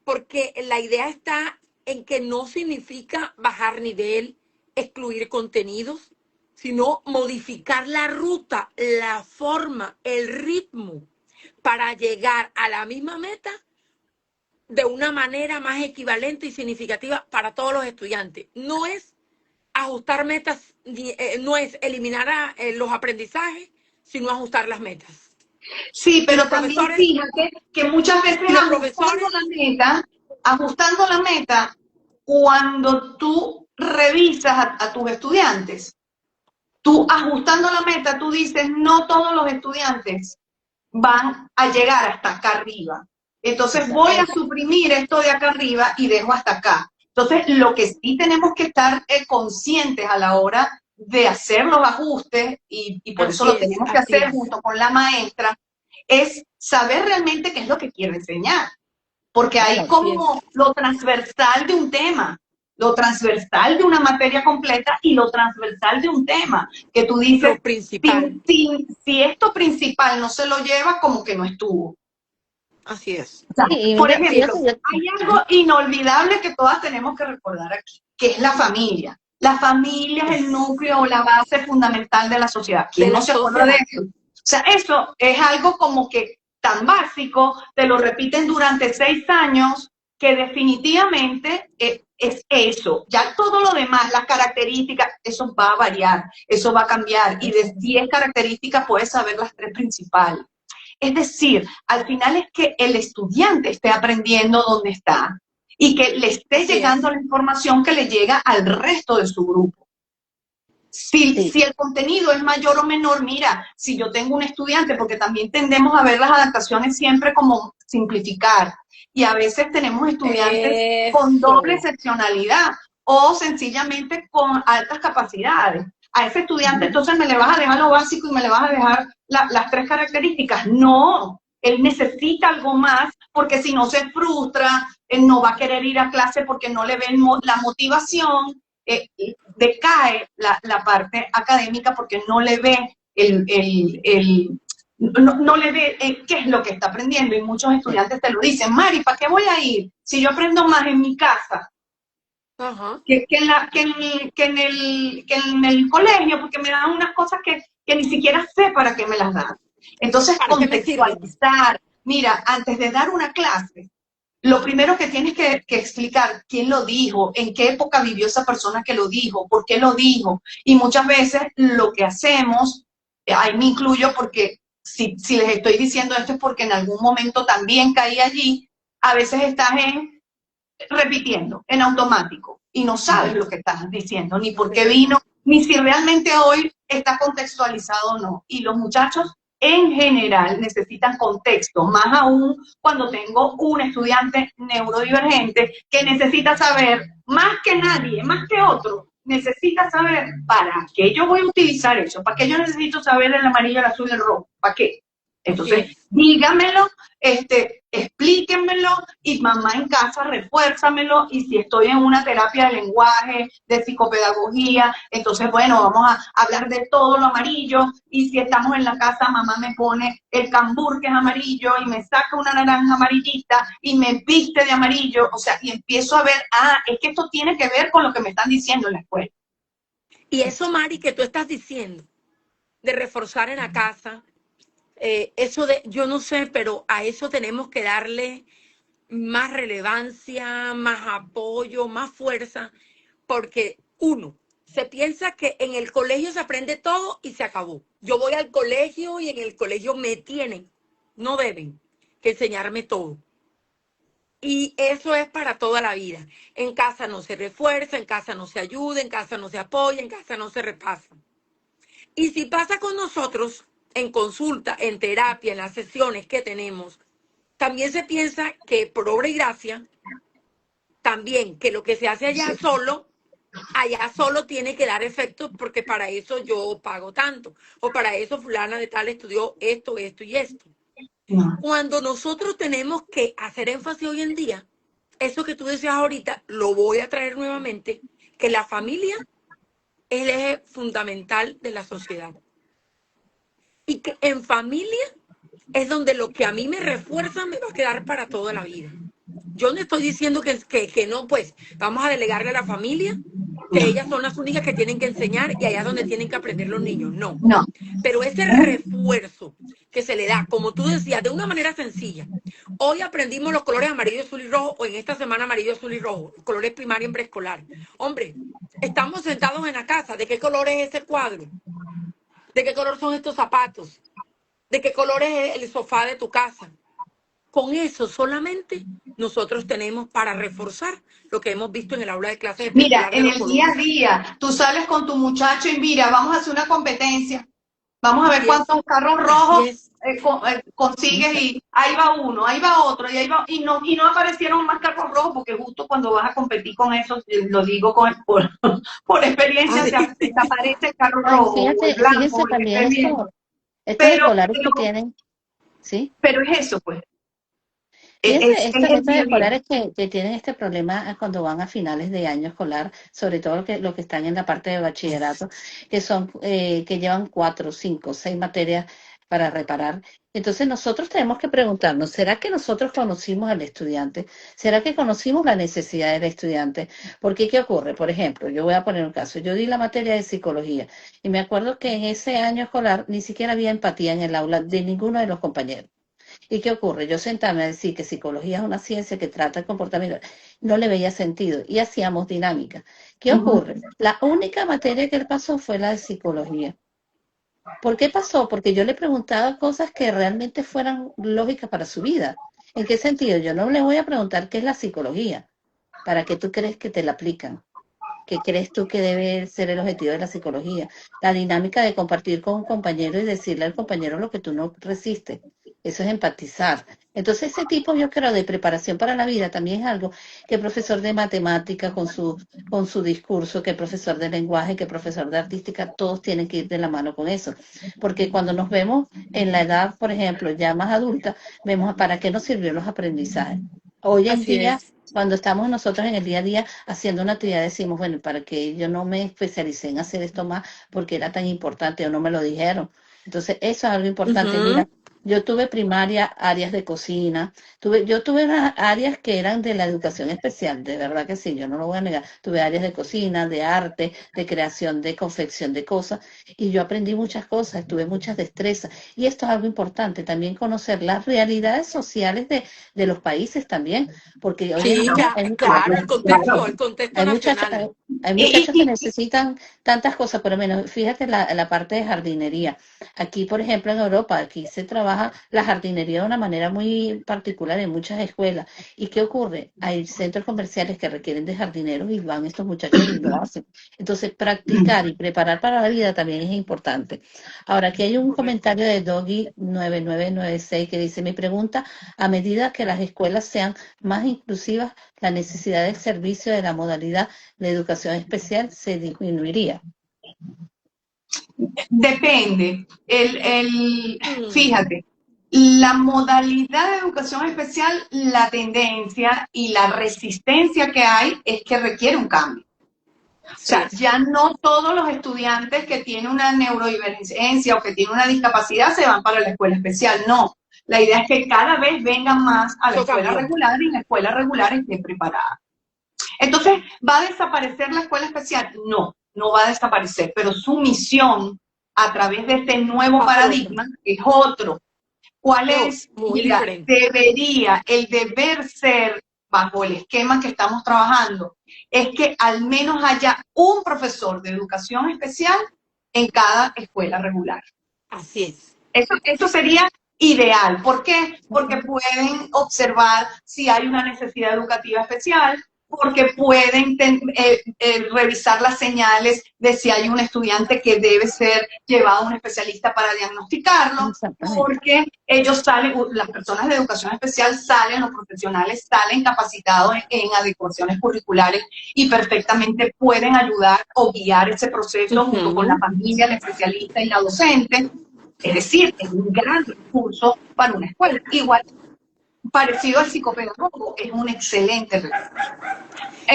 porque la idea está en que no significa bajar nivel, excluir contenidos, sino modificar la ruta, la forma, el ritmo para llegar a la misma meta de una manera más equivalente y significativa para todos los estudiantes. No es ajustar metas, no es eliminar los aprendizajes, sino ajustar las metas. sí, Y los pero también profesores, fíjate que muchas veces y los profesores, ajustando la meta, cuando tú revisas a tus estudiantes, tú ajustando la meta, tú dices, no todos los estudiantes van a llegar hasta acá arriba. Entonces voy a exacto. suprimir esto de acá arriba y dejo hasta acá. Entonces, lo que sí tenemos que estar conscientes a la hora de hacer los ajustes, y por eso así lo es, tenemos que así hacer es, junto con la maestra, es saber realmente qué es lo que quiero enseñar. Porque hay Bueno, así es, como lo transversal de un tema, lo transversal de una materia completa y lo transversal de un tema, que tú dices, lo principal, si esto principal no se lo lleva, como que no estuvo. así es. O sea, y por mira, ejemplo, fíjate, hay algo inolvidable que todas tenemos que recordar aquí, que es la familia. La familia es el núcleo o la base fundamental de la sociedad. De ¿Quién no la se acuerda de sociedad, eso? O sea, eso es algo como que tan básico, te lo repiten durante 6 años, que definitivamente es eso. Ya todo lo demás, las características, eso va a variar, eso va a cambiar. Y de 10 características puedes saber las 3 principales. Es decir, al final es que el estudiante esté aprendiendo donde está y que le esté así llegando es, la información que le llega al resto de su grupo. sí, Si el contenido es mayor o menor, mira, si yo tengo un estudiante, porque también tendemos a ver las adaptaciones siempre como simplificar, y a veces tenemos estudiantes con doble eso, excepcionalidad o sencillamente con altas capacidades. A ese estudiante entonces me le vas a dejar lo básico y me le vas a dejar las 3 características. No, él necesita algo más porque si no se frustra, él no va a querer ir a clase porque no le ven la motivación, decae la parte académica porque no le ve no le ve qué es lo que está aprendiendo, y muchos sí. estudiantes te lo dicen, Mari, ¿para qué voy a ir si yo aprendo más en mi casa ajá, que en el colegio? Porque me dan unas cosas que ni siquiera sé para qué me las dan. Entonces, ¿para qué me sirven? contextualizar. Mira, antes de dar una clase, lo primero que tienes que explicar, quién lo dijo, en qué época vivió esa persona que lo dijo, por qué lo dijo. Y muchas veces lo que hacemos, ahí me incluyo porque si les estoy diciendo esto es porque en algún momento también caí allí, a veces estás repitiendo en automático y no sabes lo que estás diciendo, ni por Así qué es. vino, ni si realmente hoy está contextualizado o no. Y los muchachos en general necesitan contexto, más aún cuando tengo un estudiante neurodivergente que necesita saber, más que nadie, más que otro, necesita saber para qué yo voy a utilizar eso, para qué yo necesito saber el amarillo, el azul y el rojo, para qué. Así Entonces, es. dígamelo, explíquenmelo y mamá en casa refuérzamelo y si estoy en una terapia de lenguaje, de psicopedagogía, entonces bueno, vamos a hablar de todo lo amarillo y si estamos en la casa mamá me pone el cambur que es amarillo y me saca una naranja amarillita y me viste de amarillo, o sea, y empiezo a ver, es que esto tiene que ver con lo que me están diciendo en la escuela. Y eso, Mari, que tú estás diciendo, de reforzar en la casa, eso de, yo no sé, pero a eso tenemos que darle más relevancia, más apoyo, más fuerza, porque uno, se piensa que en el colegio se aprende todo y se acabó. Yo voy al colegio y en el colegio me tienen, no deben, que enseñarme todo. Y eso es para toda la vida. En casa no se refuerza, en casa no se ayuda, en casa no se apoya, en casa no se repasa. Y si pasa con nosotros, en consulta, en terapia, en las sesiones que tenemos, también se piensa que por obra y gracia, también que lo que se hace allá solo tiene que dar efecto porque para eso yo pago tanto, o para eso fulana de tal estudió esto, esto y esto. Cuando nosotros tenemos que hacer énfasis hoy en día, eso que tú decías ahorita, lo voy a traer nuevamente, que la familia es el eje fundamental de la sociedad. Y que en familia es donde lo que a mí me refuerza me va a quedar para toda la vida. Yo no estoy diciendo que no, pues vamos a delegarle a la familia, que ellas son las únicas que tienen que enseñar y allá es donde tienen que aprender los niños. No. No. Pero ese refuerzo que se le da, como tú decías, de una manera sencilla. Hoy aprendimos los colores amarillo, azul y rojo, o en esta semana amarillo, azul y rojo, colores primarios en preescolar. Hombre, estamos sentados en la casa. ¿De qué color es ese cuadro? ¿De qué color son estos zapatos? ¿De qué color es el sofá de tu casa? Con eso solamente nosotros tenemos para reforzar lo que hemos visto en el aula de clases de Mira, preescolar de en los el día a colores. día, tú sales con tu muchacho y mira, vamos a hacer una competencia. Vamos a ver Así es, cuántos carros así rojos es. consigues y ahí va uno, ahí va otro, y no aparecieron más carros rojos porque justo cuando vas a competir con eso, lo digo por experiencia, Ay, te aparece el carro No, y rojo o el fíjate, blanco fíjense o el que también estés viendo. estos Pero, escolares que pero, tienen, ¿sí? pero es eso, pues, Fíjense, es el estos día a día. escolares que tienen este problema cuando van a finales de año escolar, sobre todo lo que están en la parte de bachillerato, que son, que llevan 4, 5, 6 materias para reparar. Entonces nosotros tenemos que preguntarnos, ¿será que nosotros conocimos al estudiante? ¿Será que conocimos la necesidad del estudiante? Porque, ¿qué ocurre? Por ejemplo, yo voy a poner un caso. Yo di la materia de psicología y me acuerdo que en ese año escolar ni siquiera había empatía en el aula de ninguno de los compañeros. ¿Y qué ocurre? Yo sentarme a decir que psicología es una ciencia que trata el comportamiento, no le veía sentido y hacíamos dinámica. ¿Qué Ujú. ocurre? La única materia que él pasó fue la de psicología. ¿Por qué pasó? Porque yo le preguntaba cosas que realmente fueran lógicas para su vida. ¿En qué sentido? Yo no le voy a preguntar qué es la psicología, para que tú crees que te la aplican. ¿Qué crees tú que debe ser el objetivo de la psicología? La dinámica de compartir con un compañero y decirle al compañero lo que tú no resistes. Eso es empatizar. Entonces, ese tipo, yo creo, de preparación para la vida también es algo que el profesor de matemática con su discurso, que el profesor de lenguaje, que el profesor de artística, todos tienen que ir de la mano con eso. Porque cuando nos vemos en la edad, por ejemplo, ya más adulta, vemos para qué nos sirvieron los aprendizajes. Hoy en Así día, es. cuando estamos nosotros en el día a día haciendo una actividad, decimos, bueno, para que yo no me especialicé en hacer esto más porque era tan importante o no me lo dijeron. Entonces, eso es algo importante. Ujú. Mira, yo tuve primaria, áreas de cocina, yo tuve unas áreas que eran de la educación especial, de verdad que sí, yo no lo voy a negar. Tuve áreas de cocina, de arte, de creación, de confección de cosas, y yo aprendí muchas cosas, tuve muchas destrezas. Y esto es algo importante, también conocer las realidades sociales de los países también, porque hoy en Sí, día claro, Claro. el contexto hay muchachos, nacional. hay Y, muchachos que necesitan tantas cosas, pero menos, fíjate la parte de jardinería. Aquí, por ejemplo, en Europa, aquí se trabaja trabaja la jardinería de una manera muy particular en muchas escuelas. ¿Y qué ocurre? Hay centros comerciales que requieren de jardineros y van estos muchachos y lo hacen. Entonces, practicar y preparar para la vida también es importante. Ahora, aquí hay un Correcto. comentario de Doggy9996 que dice, mi pregunta, a medida que las escuelas sean más inclusivas, la necesidad del servicio de la modalidad de educación especial se disminuiría. Depende. Mm, Fíjate, la modalidad de educación especial, la tendencia y la resistencia que hay es que requiere un cambio. O así sea, es. ya no todos los estudiantes que tienen una neurodivergencia o que tienen una discapacidad se van para la escuela especial. No. La idea es que cada vez vengan más a la Eso escuela cambió. regular y la escuela regular esté preparada. Entonces, ¿va a desaparecer la escuela especial? No, no va a desaparecer, pero su misión a través de este nuevo Va a ser otro. paradigma es otro. ¿Cuál es? Muy Mira, diferente. el deber ser, bajo el esquema que estamos trabajando, es que al menos haya un profesor de educación especial en cada escuela regular. Así es. Eso sería ideal. ¿Por qué? Porque pueden observar si hay una necesidad educativa especial, porque pueden revisar las señales de si hay un estudiante que debe ser llevado a un especialista para diagnosticarlo, Exactamente. porque ellos salen, las personas de educación especial salen, los profesionales salen capacitados en adecuaciones curriculares y perfectamente pueden ayudar o guiar ese proceso junto con la Ujú. familia, el especialista y la docente. Es decir, es un gran recurso para una escuela. Igual, parecido al psicopedagogo, es un excelente recurso.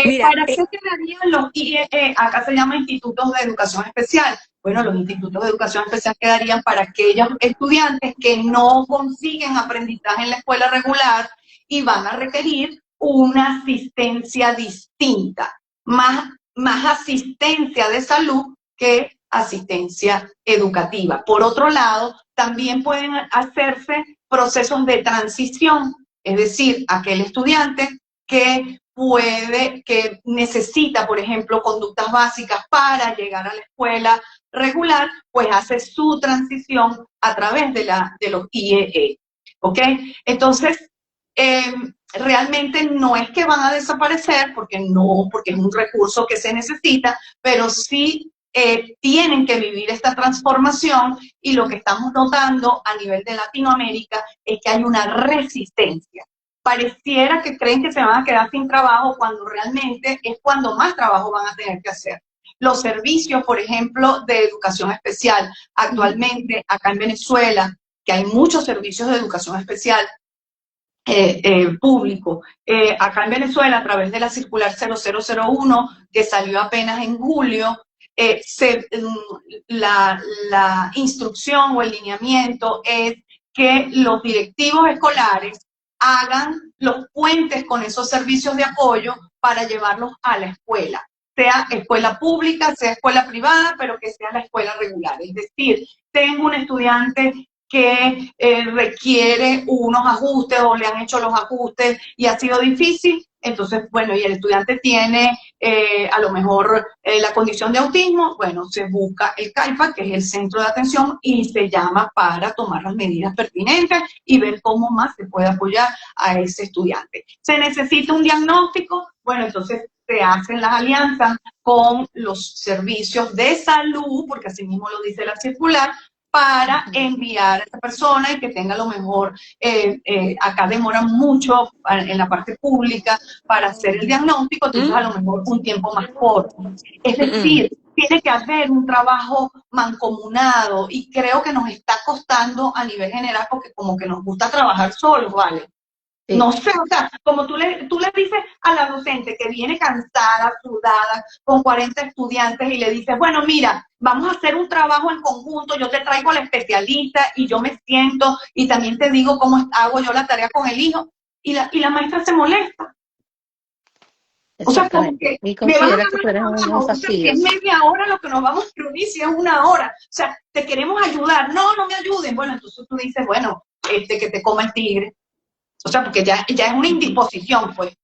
Mira, ¿Para qué quedarían los IEE? Acá se llama Institutos de Educación Especial. Bueno, los institutos de educación especial quedarían para aquellos estudiantes que no consiguen aprendizaje en la escuela regular y van a requerir una asistencia distinta, más asistencia de salud que asistencia educativa. Por otro lado, también pueden hacerse procesos de transición, es decir, aquel estudiante que necesita, por ejemplo, conductas básicas para llegar a la escuela regular, pues hace su transición a través de los IEE. ¿Ok? Entonces, realmente no es que van a desaparecer, porque no, porque es un recurso que se necesita, pero sí tienen que vivir esta transformación y lo que estamos notando a nivel de Latinoamérica es que hay una resistencia. Pareciera que creen que se van a quedar sin trabajo cuando realmente es cuando más trabajo van a tener que hacer. Los servicios, por ejemplo, de educación especial, actualmente acá en Venezuela, que hay muchos servicios de educación especial, público. Acá en Venezuela, a través de la circular 0001, que salió apenas en julio, la instrucción o el lineamiento es que los directivos escolares hagan los puentes con esos servicios de apoyo para llevarlos a la escuela, sea escuela pública, sea escuela privada, pero que sea la escuela regular. Es decir, tengo un estudiante que requiere unos ajustes o le han hecho los ajustes y ha sido difícil, entonces, bueno, y el estudiante tiene a lo mejor la condición de autismo, bueno, se busca el CAIFA, que es el centro de atención, y se llama para tomar las medidas pertinentes y ver cómo más se puede apoyar a ese estudiante. ¿Se necesita un diagnóstico? Bueno, entonces se hacen las alianzas con los servicios de salud, porque así mismo lo dice la circular, para enviar a esa persona y que tenga lo mejor. Acá demora mucho en la parte pública para hacer el diagnóstico, entonces a lo mejor un tiempo más corto. Es decir, tiene que haber un trabajo mancomunado y creo que nos está costando a nivel general porque como que nos gusta trabajar solos, ¿vale? Sí. No sé, o sea, como tú le dices a la docente que viene cansada, sudada, con 40 estudiantes y le dices, bueno, mira, vamos a hacer un trabajo en conjunto, yo te traigo al especialista y yo me siento y también te digo cómo hago yo la tarea con el hijo y la maestra se molesta. O sea, como Exactamente. que Y me vas a considera dar que tú eres más un trabajo. O sea, si es fastidioso. media hora lo que nos vamos a reunir, si es una hora. O sea, te queremos ayudar. No, no me ayuden. Bueno, entonces tú dices, bueno, que te coma el tigre. O sea, porque ya es una indisposición, pues.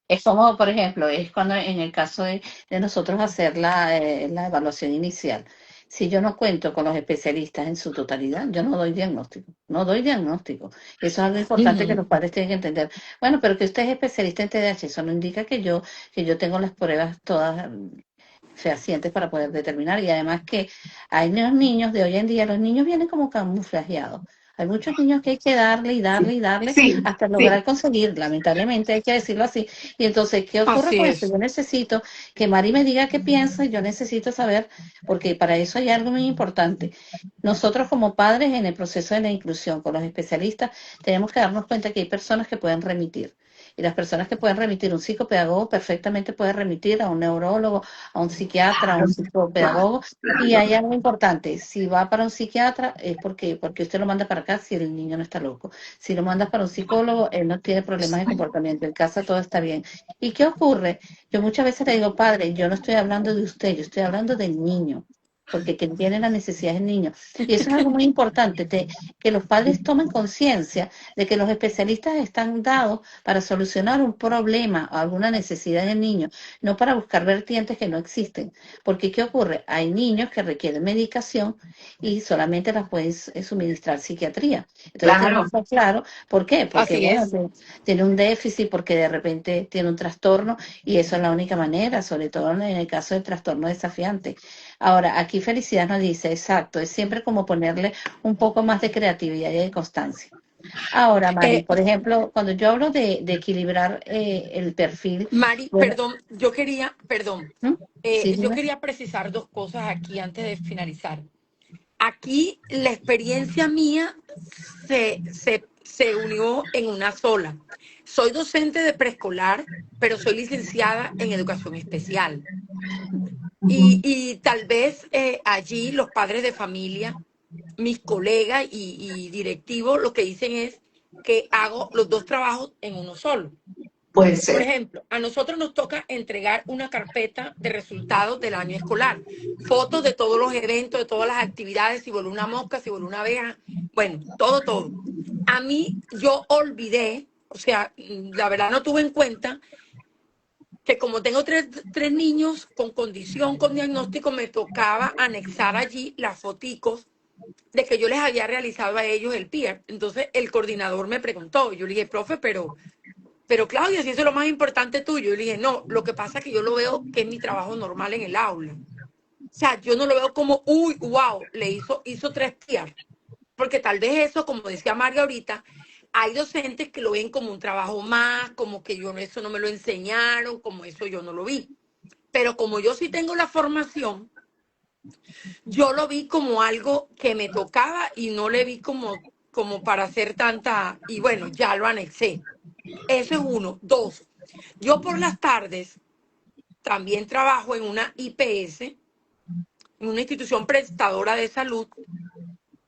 Es como, por ejemplo, es cuando en el caso de nosotros hacer la evaluación inicial. Si yo no cuento con los especialistas en su totalidad, yo no doy diagnóstico, no doy diagnóstico. Eso es algo importante que Ujú. los padres tienen que entender. Bueno, pero que usted es especialista en TDAH, eso no indica que yo tengo las pruebas todas fehacientes para poder determinar. Y además que hay unos niños de hoy en día, los niños vienen como camuflajeados. Hay muchos niños que hay que darle y darle y darle Sí, hasta sí, lograr conseguir, lamentablemente hay que decirlo así. Y entonces, ¿qué ocurre Así con esto? es. Yo necesito que Mari me diga qué piensa y yo necesito saber, porque para eso hay algo muy importante. Nosotros como padres en el proceso de la inclusión con los especialistas tenemos que darnos cuenta que hay personas que pueden remitir. Y las personas que pueden remitir, un psicopedagogo perfectamente puede remitir a un neurólogo, a un psiquiatra, a un psicopedagogo. Y hay algo importante, si va para un psiquiatra es porque usted lo manda para acá si el niño no está loco. Si lo mandas para un psicólogo, él no tiene problemas de comportamiento, en casa todo está bien. ¿Y qué ocurre? Yo muchas veces le digo, padre, yo no estoy hablando de usted, yo estoy hablando del niño, porque quien tiene la necesidad es el niño. Y eso es algo muy importante, que los padres tomen conciencia de que los especialistas están dados para solucionar un problema o alguna necesidad del niño, no para buscar vertientes que no existen. Porque ¿qué ocurre? Hay niños que requieren medicación y solamente las pueden suministrar psiquiatría. Entonces tenemos claro. que estar claro, ¿por qué? Porque Así bueno, es. tiene un déficit, porque de repente tiene un trastorno y eso es la única manera, sobre todo en el caso del trastorno desafiante. Ahora, aquí Felicidad nos dice, exacto, es siempre como ponerle un poco más de creatividad y de constancia. Ahora, Mari, Eh, por ejemplo, cuando yo hablo de equilibrar el perfil, Mari, bueno, perdón, ¿mm? Sí, yo dime. quería precisar dos cosas aquí antes de finalizar. Aquí la experiencia mía se unió en una sola. Soy docente de preescolar, pero soy licenciada en educación especial. Y tal vez allí los padres de familia, mis colegas y directivos, lo que dicen es que hago los dos trabajos en uno solo. Puede Por ser. ejemplo, a nosotros nos toca entregar una carpeta de resultados del año escolar, fotos de todos los eventos, de todas las actividades, si voló una mosca, si voló una abeja, bueno, todo, todo. A mí yo olvidé, o sea, la verdad no tuve en cuenta que como tengo tres niños con condición, con diagnóstico, me tocaba anexar allí las foticos de que yo les había realizado a ellos el PIR. Entonces el coordinador me preguntó, yo le dije, profe, pero Claudia, si eso es lo más importante tuyo. Yo le dije, no, lo que pasa es que yo lo veo que es mi trabajo normal en el aula. O sea, yo no lo veo como, uy, wow, hizo tres PR. Porque tal vez eso, como decía María ahorita, hay docentes que lo ven como un trabajo más, como que yo eso no me lo enseñaron, como eso yo no lo vi. Pero como yo sí tengo la formación, yo lo vi como algo que me tocaba y no le vi como para hacer tanta, y bueno, ya lo anexé. Eso es uno. Dos, yo por las tardes también trabajo en una IPS, en una institución prestadora de salud,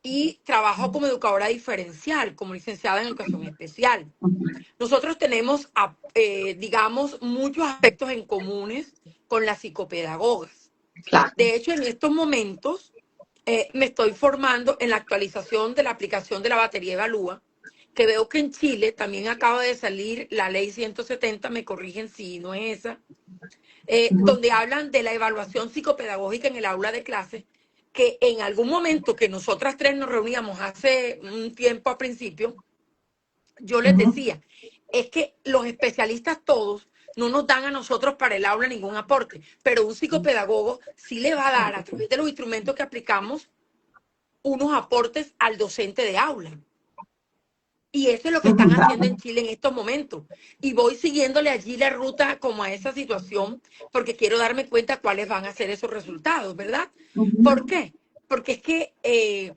y trabajo como educadora diferencial, como licenciada en educación especial. Nosotros tenemos, digamos, muchos aspectos en comunes con las psicopedagogas. Claro. De hecho, en estos momentos me estoy formando en la actualización de la aplicación de la batería Evalúa, que veo que en Chile también acaba de salir la ley 170, me corrigen si no es esa, donde hablan de la evaluación psicopedagógica en el aula de clase, que en algún momento que nosotras tres nos reuníamos hace un tiempo a principio, yo les decía, es que los especialistas todos no nos dan a nosotros para el aula ningún aporte, pero un psicopedagogo sí le va a dar a través de los instrumentos que aplicamos unos aportes al docente de aula. Y eso es lo que están haciendo en Chile en estos momentos. Y voy siguiéndole allí la ruta como a esa situación porque quiero darme cuenta cuáles van a ser esos resultados, ¿verdad? ¿Por qué? Porque es que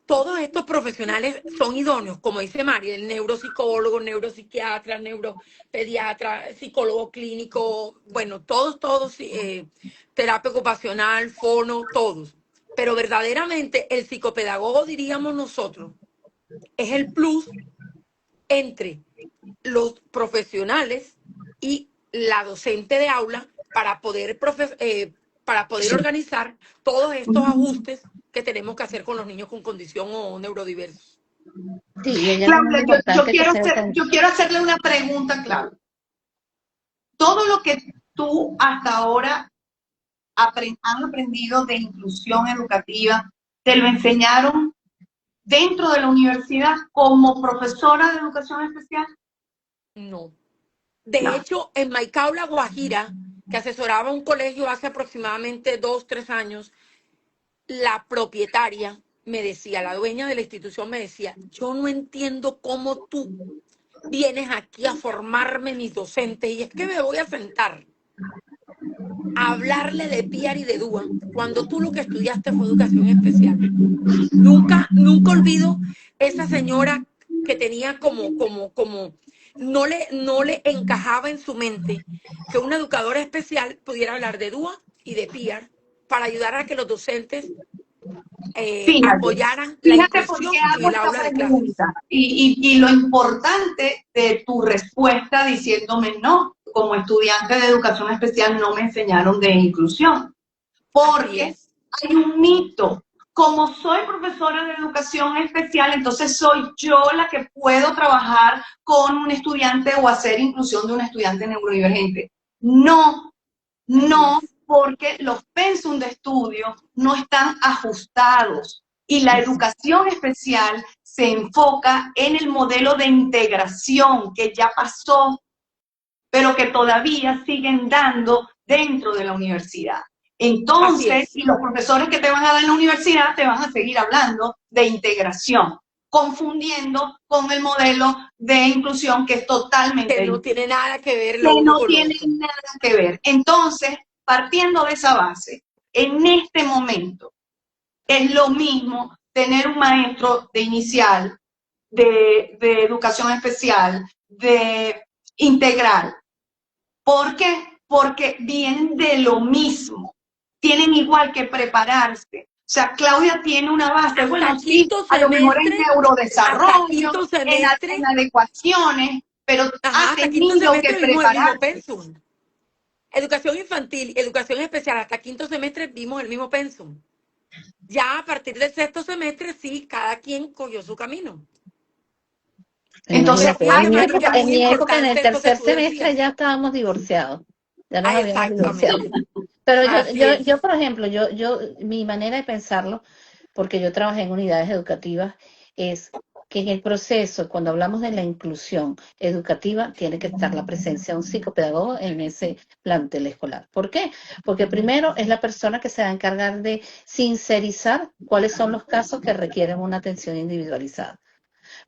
todos estos profesionales son idóneos, como dice María, el neuropsicólogo, neuropsiquiatra, neuropediatra, psicólogo clínico, bueno, todos, terapia ocupacional, fono, todos. Pero verdaderamente el psicopedagogo, diríamos nosotros, es el plus entre los profesionales y la docente de aula para poder Sí. organizar todos estos ajustes que tenemos que hacer con los niños con condición o neurodiversos. Sí, y hay algo muy Claudia, yo importante que quiero se yo quiero hacerle una pregunta, Claudia. Todo lo que tú hasta ahora han aprendido de inclusión educativa, te lo enseñaron dentro de la universidad como profesora de educación especial? No. De No. hecho, en Maicao, La Guajira, que asesoraba un colegio hace aproximadamente 2, 3 años, la propietaria me decía, la dueña de la institución me decía, yo no entiendo cómo tú vienes aquí a formarme mis docentes y es que me voy a sentar a hablarle de PIAR y de DUA cuando tú lo que estudiaste fue educación especial. Nunca olvido esa señora que tenía no le encajaba en su mente que una educadora especial pudiera hablar de DUA y de PIAR para ayudar a que los docentes Fíjate, apoyaran la fíjate por qué inclusión en hago el esta aula de clases. pregunta y lo importante de tu respuesta diciéndome no, como estudiante de educación especial no me enseñaron de inclusión, Así porque es. hay un mito. Como soy profesora de educación especial, entonces soy yo la que puedo trabajar con un estudiante o hacer inclusión de un estudiante neurodivergente. No, Así no, es. porque los pensum de estudio no están ajustados y la educación especial se enfoca en el modelo de integración que ya pasó, pero que todavía siguen dando dentro de la universidad. Así Entonces, es. y los profesores que te van a dar en la universidad te van a seguir hablando de integración, confundiendo con el modelo de inclusión que es totalmente Que no distinto, tiene nada que ver que lo uno no con lo tienen otro. nada que ver. Entonces, partiendo de esa base, en este momento es lo mismo tener un maestro de inicial, de educación especial, de integral. ¿Por qué? Porque vienen de lo mismo, tienen igual que prepararse. O sea, Claudia tiene una base, Hasta bueno, sí, quinto a lo mejor en semestre, hasta neurodesarrollo, quinto en semestre, adecuaciones, pero ajá, ha hasta quinto tenido que semestre vimos el mismo prepararse. pensum. Educación infantil, educación especial, hasta quinto semestre vimos el mismo pensum. Ya a partir del sexto semestre, sí, cada quien cogió su camino. Entonces, Imagínate, Decía Mari que era en muy mi época, en el importante eso que tercer tú semestre decías. ya estábamos divorciados, ya nos Ah, habíamos divorciado. exactamente. Pero Así es. por ejemplo, mi manera de pensarlo, porque yo trabajé en unidades educativas, es que en el proceso, cuando hablamos de la inclusión educativa, tiene que estar la presencia de un psicopedagogo en ese plantel escolar. ¿Por qué? Porque primero es la persona que se va a encargar de sincerizar cuáles son los casos que requieren una atención individualizada.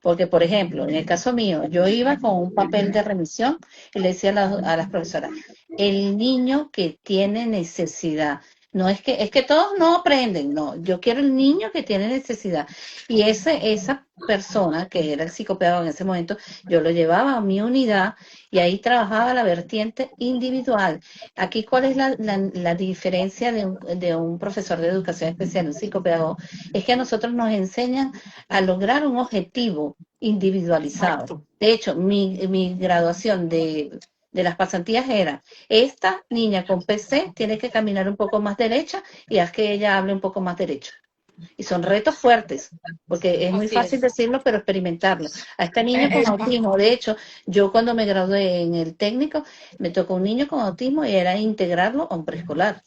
Porque, por ejemplo, en el caso mío, yo iba con un papel de remisión y le decía a las profesoras, el niño que tiene necesidad, no es que todos no aprenden, no, yo quiero el niño que tiene necesidad. Y esa persona, que era el psicopedagogo en ese momento, yo lo llevaba a mi unidad y ahí trabajaba la vertiente individual. Aquí, ¿cuál es la diferencia de un profesor de educación especial, un psicopedagogo? Es que a nosotros nos enseñan a lograr un objetivo individualizado. Exacto. De hecho, mi graduación de las pasantías era, esta niña con PC tiene que caminar un poco más derecha y haz que ella hable un poco más derecho. Y son retos fuertes, porque es muy Así fácil es. decirlo, pero experimentarlo. A esta niña con autismo, de hecho, yo cuando me gradué en el técnico, me tocó un niño con autismo y era integrarlo a un preescolar.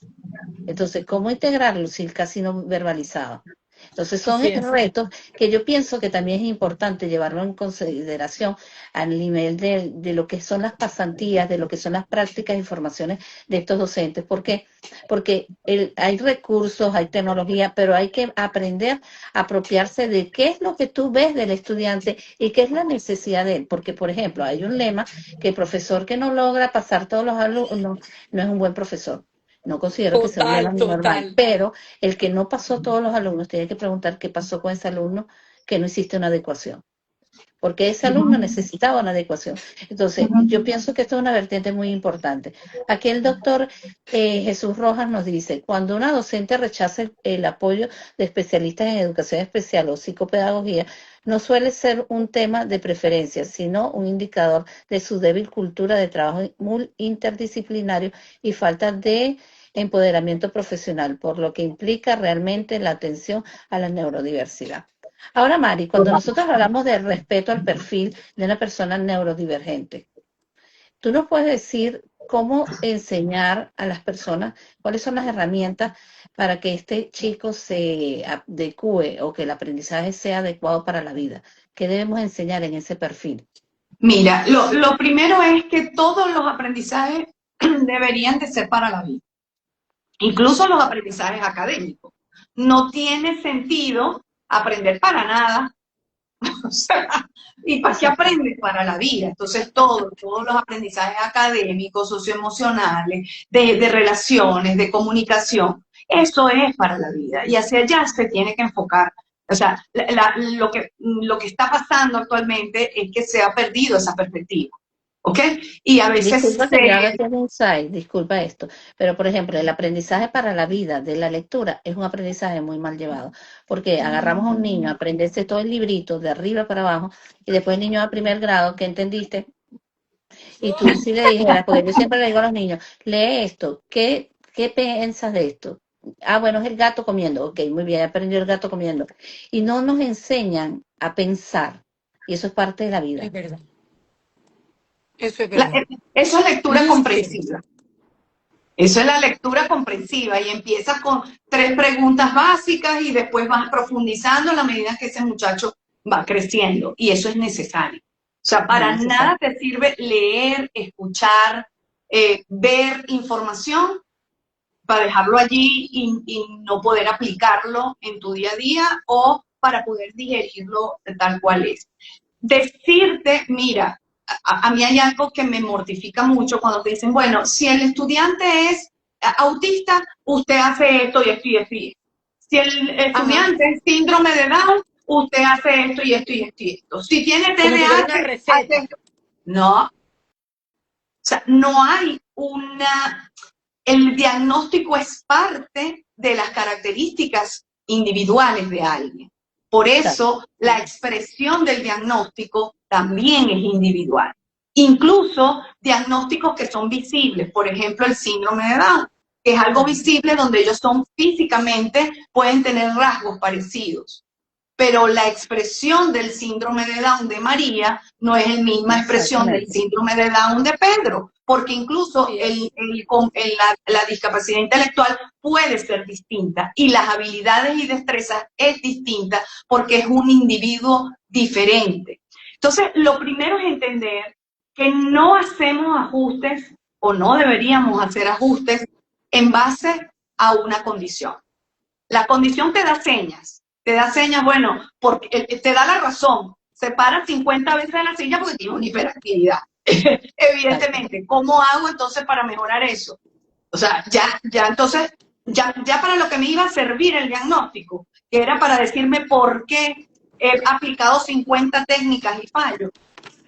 Entonces, ¿cómo integrarlo si él casi no verbalizaba? Entonces son Así es. retos que yo pienso que también es importante llevarlo en consideración al nivel de lo que son las pasantías, de lo que son las prácticas y formaciones de estos docentes. ¿Por qué? Porque hay recursos, hay tecnología, pero hay que aprender a apropiarse de qué es lo que tú ves del estudiante y qué es la necesidad de él. Porque, por ejemplo, hay un lema que el profesor que no logra pasar todos los alumnos no es un buen profesor. No considero que sea un lema Total, ni normal, total. pero el que no pasó todos los alumnos tiene que preguntar qué pasó con ese alumno que no hiciste una adecuación, porque ese alumno necesitaba una adecuación. Entonces, yo pienso que esto es una vertiente muy importante. Aquí el doctor Jesús Rojas nos dice, cuando una docente rechaza el apoyo de especialistas en educación especial o psicopedagogía, no suele ser un tema de preferencia, sino un indicador de su débil cultura de trabajo interdisciplinario y falta de empoderamiento profesional, por lo que implica realmente la atención a la neurodiversidad. Ahora, Mari, cuando nosotros hablamos de respeto al perfil de una persona neurodivergente, tú nos puedes decir cómo enseñar a las personas, cuáles son las herramientas para que este chico se adecue o que el aprendizaje sea adecuado para la vida. ¿Qué debemos enseñar en ese perfil? Mira, lo primero es que todos los aprendizajes deberían de ser para la vida, incluso los aprendizajes académicos. No tiene sentido aprender para nada. O sea, ¿y para qué aprendes? Para la vida. Entonces, todos los aprendizajes académicos, socioemocionales, de relaciones, de comunicación, eso es para la vida. Y hacia allá se tiene que enfocar. O sea, lo que está pasando actualmente es que se ha perdido esa perspectiva. ¿Ok? Y a veces Disculpa que yo haga este insight, disculpa esto, pero por ejemplo, el aprendizaje para la vida de la lectura es un aprendizaje muy mal llevado, porque agarramos a un niño a aprenderse todo el librito de arriba para abajo y después el niño a primer grado, ¿qué entendiste? Y tú sí le dijeras, porque yo siempre le digo a los niños, lee esto, ¿qué piensas de esto? Ah, bueno, es el gato comiendo, ok, muy bien, aprendió el gato comiendo. Y no nos enseñan a pensar, y eso es parte de la vida. Es verdad. Eso es verdad. Eso es lectura Muy comprensiva. Eso es la lectura comprensiva y empiezas con 3 preguntas básicas y después vas profundizando a la medida que ese muchacho va creciendo y eso es necesario. O sea, para nada te sirve leer, escuchar, ver información para dejarlo allí y no poder aplicarlo en tu día a día o para poder digerirlo tal cual es. Decirte, mira, a mí hay algo que me mortifica mucho cuando te dicen, bueno, si el estudiante es autista, usted hace esto y esto y esto y esto. Si el estudiante es síndrome de Down, usted hace esto y esto y esto y esto. Si tiene TDAH, hace esto. No. O sea, no hay una... El diagnóstico es parte de las características individuales de alguien. Por eso, la expresión del diagnóstico también es individual. Incluso diagnósticos que son visibles, por ejemplo, el síndrome de Down, que es algo visible donde ellos son físicamente, pueden tener rasgos parecidos. Pero la expresión del síndrome de Down de María no es la misma expresión del síndrome de Down de Pedro, porque incluso la discapacidad intelectual puede ser distinta y las habilidades y destrezas es distinta porque es un individuo diferente. Entonces, lo primero es entender que no hacemos ajustes o no deberíamos hacer ajustes en base a una condición. La condición te da señas, bueno, porque te da la razón, se para 50 veces en la silla porque tiene una hiperactividad. Evidentemente, ¿cómo hago entonces para mejorar eso? O sea, entonces, para lo que me iba a servir el diagnóstico, que era para decirme por qué he aplicado 50 técnicas y fallo,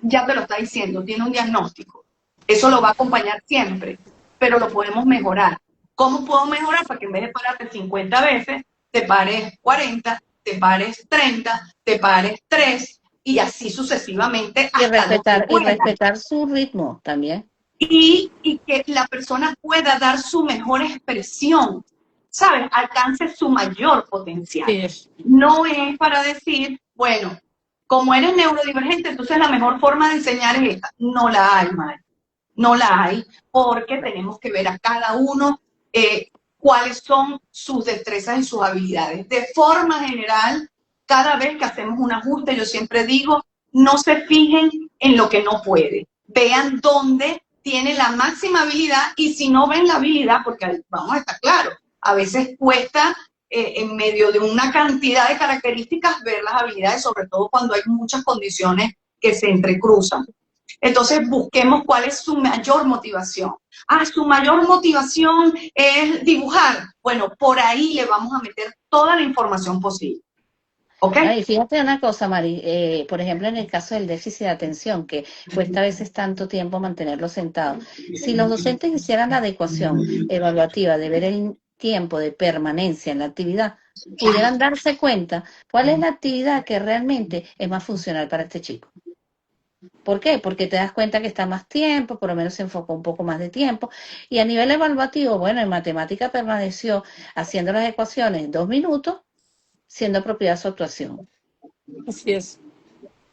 ya te lo está diciendo, tiene un diagnóstico. Eso lo va a acompañar siempre, pero lo podemos mejorar. ¿Cómo puedo mejorar? Para que en vez de pararte 50 veces, te pares 40, te pares 30, te pares 3 y así sucesivamente. Y respetar su ritmo también. Y que la persona pueda dar su mejor expresión, ¿sabes? Alcance su mayor potencial. Sí. No es para decir, bueno, como eres neurodivergente, entonces la mejor forma de enseñar es esta. No la hay, Mari. No la hay, porque tenemos que ver a cada uno cuáles son sus destrezas y sus habilidades. De forma general, cada vez que hacemos un ajuste, yo siempre digo, no se fijen en lo que no puede. Vean dónde tiene la máxima habilidad y si no ven la habilidad, porque vamos a estar claros, a veces cuesta en medio de una cantidad de características ver las habilidades, sobre todo cuando hay muchas condiciones que se entrecruzan. Entonces busquemos cuál es su mayor motivación. Su mayor motivación es dibujar. Bueno, por ahí le vamos a meter toda la información posible. ¿Okay? Y fíjate una cosa, Mari, por ejemplo, en el caso del déficit de atención, que cuesta a veces tanto tiempo mantenerlo sentado, si los docentes hicieran la adecuación evaluativa de ver el tiempo de permanencia en la actividad, pudieran darse cuenta cuál es la actividad que realmente es más funcional para este chico. ¿Por qué? Porque te das cuenta que está más tiempo, por lo menos se enfocó un poco más de tiempo. Y a nivel evaluativo, bueno, en matemática permaneció haciendo las ecuaciones 2 minutos, siendo apropiada su actuación. Así es.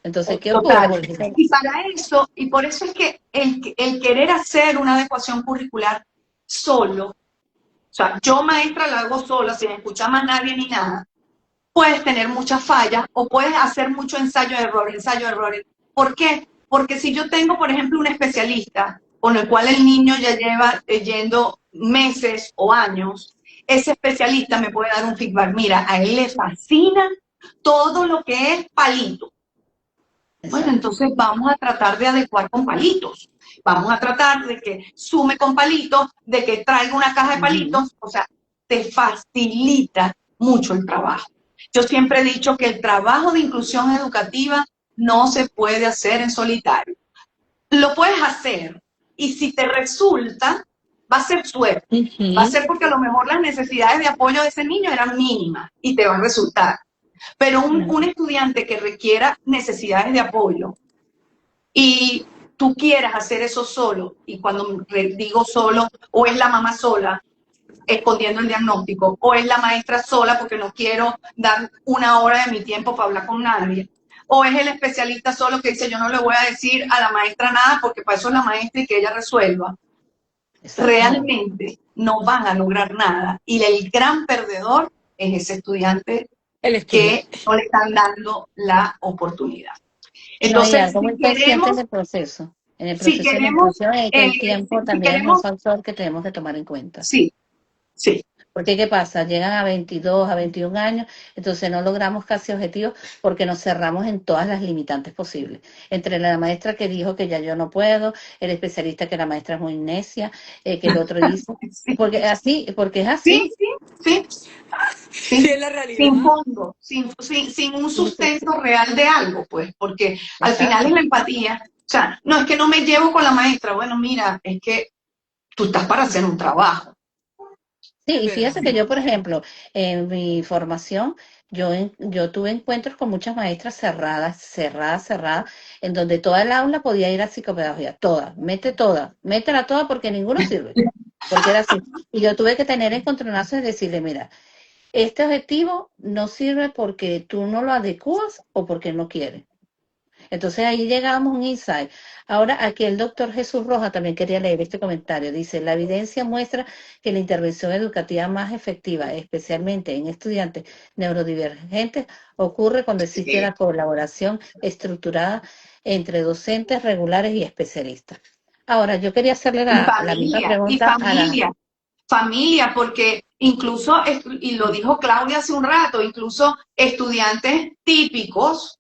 Entonces, ¿qué ocurre? Total. Porque Y para eso, y por eso es que el querer hacer una adecuación curricular solo, o sea, yo maestra la hago sola, sin escuchar más nadie ni nada, puedes tener muchas fallas o puedes hacer mucho ensayo-error, ensayo-error. ¿Por qué? Porque si yo tengo, por ejemplo, un especialista con el cual el niño ya lleva yendo meses o años, ese especialista me puede dar un feedback. Mira, a él le fascina todo lo que es palito. Bueno, exacto. entonces vamos a tratar de adecuar con palitos. Vamos a tratar de que sume con palitos, de que traiga una caja de Ujú. palitos. O sea, te facilita mucho el trabajo. Yo siempre he dicho que el trabajo de inclusión educativa no se puede hacer en solitario. Lo puedes hacer y si te resulta, va a ser suerte. Va a Ujú. ser porque a lo mejor las necesidades de apoyo de ese niño eran mínimas y te va a resultar. Pero un estudiante que requiera necesidades de apoyo y tú quieras hacer eso solo, y cuando digo solo, o es la mamá sola escondiendo el diagnóstico, o es la maestra sola porque no quiero dar una hora de mi tiempo para hablar con nadie, o es el especialista solo que dice yo no le voy a decir a la maestra nada porque para eso es la maestra y que ella resuelva, Exactamente. realmente no van a lograr nada. Y el gran perdedor es ese estudiante El que estudiante. no le están dando la oportunidad. No, y Entonces, algo muy consciente en el si proceso de la queremos, inclusión, es que el tiempo si también es un queremos, factor que tenemos que tomar en cuenta. sí, sí. Porque ¿qué pasa? Llegan a 22, a 21 años, entonces no logramos casi objetivos porque nos cerramos en todas las limitantes posibles. Entre la maestra que dijo que ya yo no puedo, el especialista que la maestra es muy necia, que el otro dice, Sí, porque es sí, así. sí, Sí, sí. es la Sin realidad. fondo, sin un Y eso sí, sustento real de algo, pues, porque al final es exacto. la empatía. O sea, no es que no me llevo con la maestra. Bueno, mira, es que tú estás para hacer un trabajo. Sí, Es y verdad. fíjate que yo, por ejemplo, en mi formación, yo tuve encuentros con muchas maestras cerradas, en donde toda el aula podía ir a psicopedagogía, toda, métela toda porque ninguno sirve, porque era así. Y yo tuve que tener encontronazos y decirle, mira, este objetivo no sirve porque tú no lo adecuas o porque no quieres. Entonces ahí llegamos a un insight. Ahora aquí el doctor Jesús Roja también quería leer este comentario. Dice, la evidencia muestra que la intervención educativa más efectiva, especialmente en estudiantes neurodivergentes, ocurre cuando existe Sí. la colaboración estructurada entre docentes regulares y especialistas. Ahora, yo quería hacerle la misma Y pregunta a la... familia, familia, porque incluso, y lo dijo Claudia hace un rato, incluso estudiantes típicos,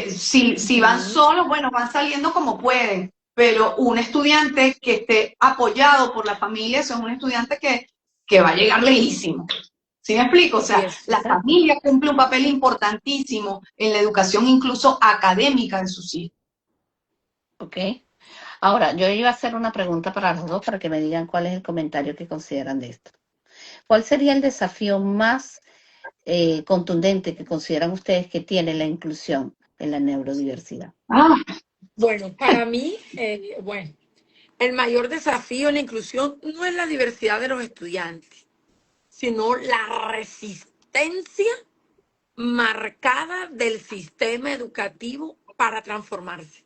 si van Ujú. solos, bueno, van saliendo como pueden, pero un estudiante que esté apoyado por la familia, eso es un estudiante que va a llegar lejísimo. ¿Sí me explico? O Así sea, es. la Exacto. familia cumple un papel importantísimo en la educación incluso académica de sus hijos. Ok. Ahora, yo iba a hacer una pregunta para los dos para que me digan cuál es el comentario que consideran de esto. ¿Cuál sería el desafío más contundente que consideran ustedes que tiene la inclusión en la neurodiversidad? Ah, Bueno, para mí, bueno, el mayor desafío en la inclusión no es la diversidad de los estudiantes, sino la resistencia marcada del sistema educativo para transformarse.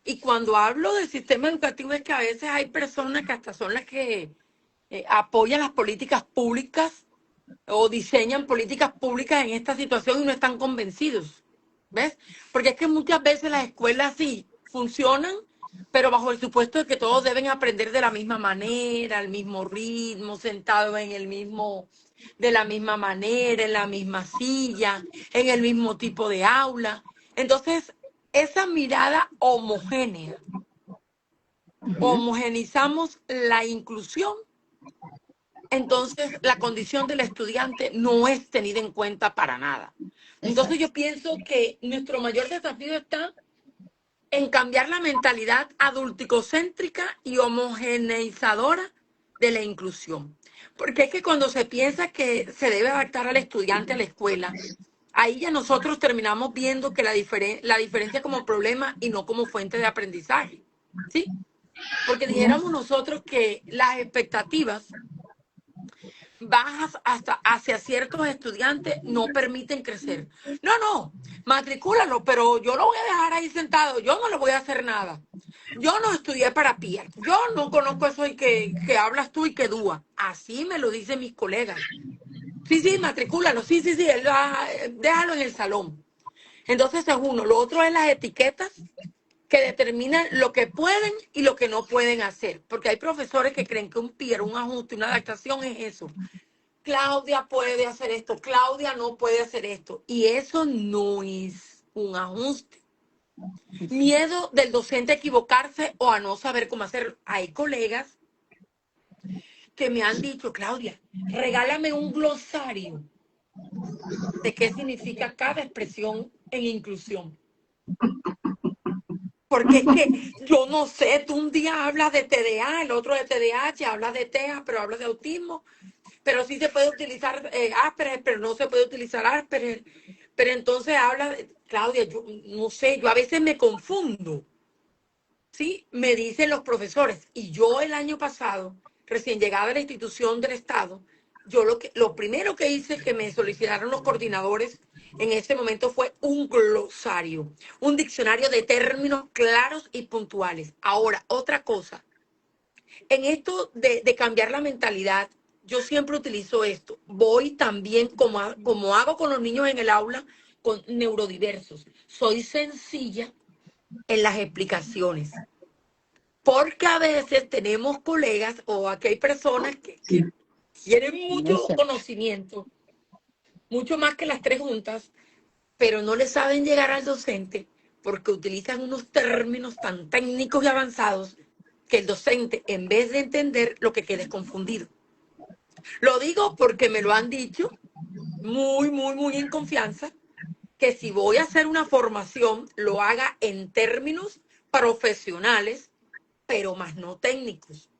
Y cuando hablo del sistema educativo es que a veces hay personas que hasta son las que apoyan las políticas públicas o diseñan políticas públicas en esta situación y no están convencidos. ¿Ves? Porque es que muchas veces las escuelas sí funcionan, pero bajo el supuesto de que todos deben aprender de la misma manera, al mismo ritmo, sentados en el mismo, de la misma manera, en la misma silla, en el mismo tipo de aula. Entonces, esa mirada homogénea, Ujú. homogenizamos la inclusión, entonces la condición del estudiante no es tenida en cuenta para nada. Entonces Exacto. yo pienso que nuestro mayor desafío está en cambiar la mentalidad adulticocéntrica y homogeneizadora de la inclusión. Porque es que cuando se piensa que se debe adaptar al estudiante a la escuela, ahí ya nosotros terminamos viendo que la diferencia como problema y no como fuente de aprendizaje. ¿Sí? Porque dijéramos nosotros que las expectativas bajas hasta hacia ciertos estudiantes no permiten crecer. No, no, matricúlalo, pero yo lo voy a dejar ahí sentado, yo no le voy a hacer nada. Yo no estudié para PIA, yo no conozco eso y que hablas tú y que dúa. Así me lo dicen mis colegas. Sí, sí, matricúlalo, sí, sí, sí, déjalo en el salón. Entonces es uno. Lo otro es las etiquetas que determinan lo que pueden y lo que no pueden hacer. Porque hay profesores que creen que un PIR, un ajuste, una adaptación es eso. Claudia puede hacer esto, Claudia no puede hacer esto. Y eso no es un ajuste. Miedo del docente a equivocarse o a no saber cómo hacerlo. Hay colegas que me han dicho, Claudia, regálame un glosario de qué significa cada expresión en inclusión. Porque es que yo no sé, tú un día hablas de TDA, el otro de TDAH, hablas de TEA, pero hablas de autismo, pero sí se puede utilizar Asperger, pero no se puede utilizar Asperger. Pero entonces habla, Claudia, yo no sé, yo a veces me confundo, ¿sí? Me dicen los profesores, y yo el año pasado, recién llegada a la institución del Estado, yo lo primero que hice que me solicitaron los coordinadores en ese momento fue un glosario, un diccionario de términos claros y puntuales. Ahora, otra cosa, en esto de cambiar la mentalidad, yo siempre utilizo esto. Voy también, como hago con los niños en el aula, con neurodiversos. Soy sencilla en las explicaciones. Porque a veces tenemos colegas o aquí hay personas que tienen Muy mucho cierto. conocimiento, mucho más que las tres juntas, pero no le saben llegar al docente porque utilizan unos términos tan técnicos y avanzados que el docente, en vez de entender, lo que queda es confundido. Lo digo porque me lo han dicho muy, muy, muy en confianza, que si voy a hacer una formación, lo haga en términos profesionales, pero más no técnicos,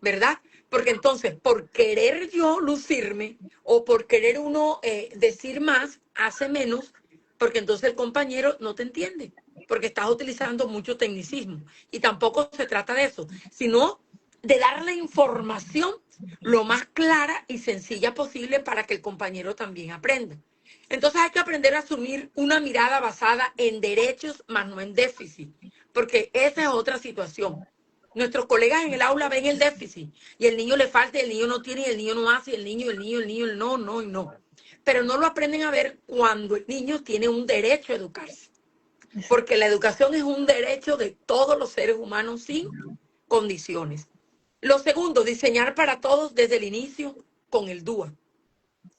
¿verdad? Porque entonces, por querer yo lucirme o por querer uno decir más, hace menos, porque entonces el compañero no te entiende, porque estás utilizando mucho tecnicismo. Y tampoco se trata de eso, sino de dar la información lo más clara y sencilla posible para que el compañero también aprenda. Entonces hay que aprender a asumir una mirada basada en derechos, más no en déficit, porque esa es otra situación. Nuestros colegas en el aula ven el déficit y el niño le falta, y el niño no tiene, y el niño no hace, y el no, no y no. Pero no lo aprenden a ver cuando el niño tiene un derecho a educarse, porque la educación es un derecho de todos los seres humanos sin condiciones. Lo segundo, diseñar para todos desde el inicio con el DUA.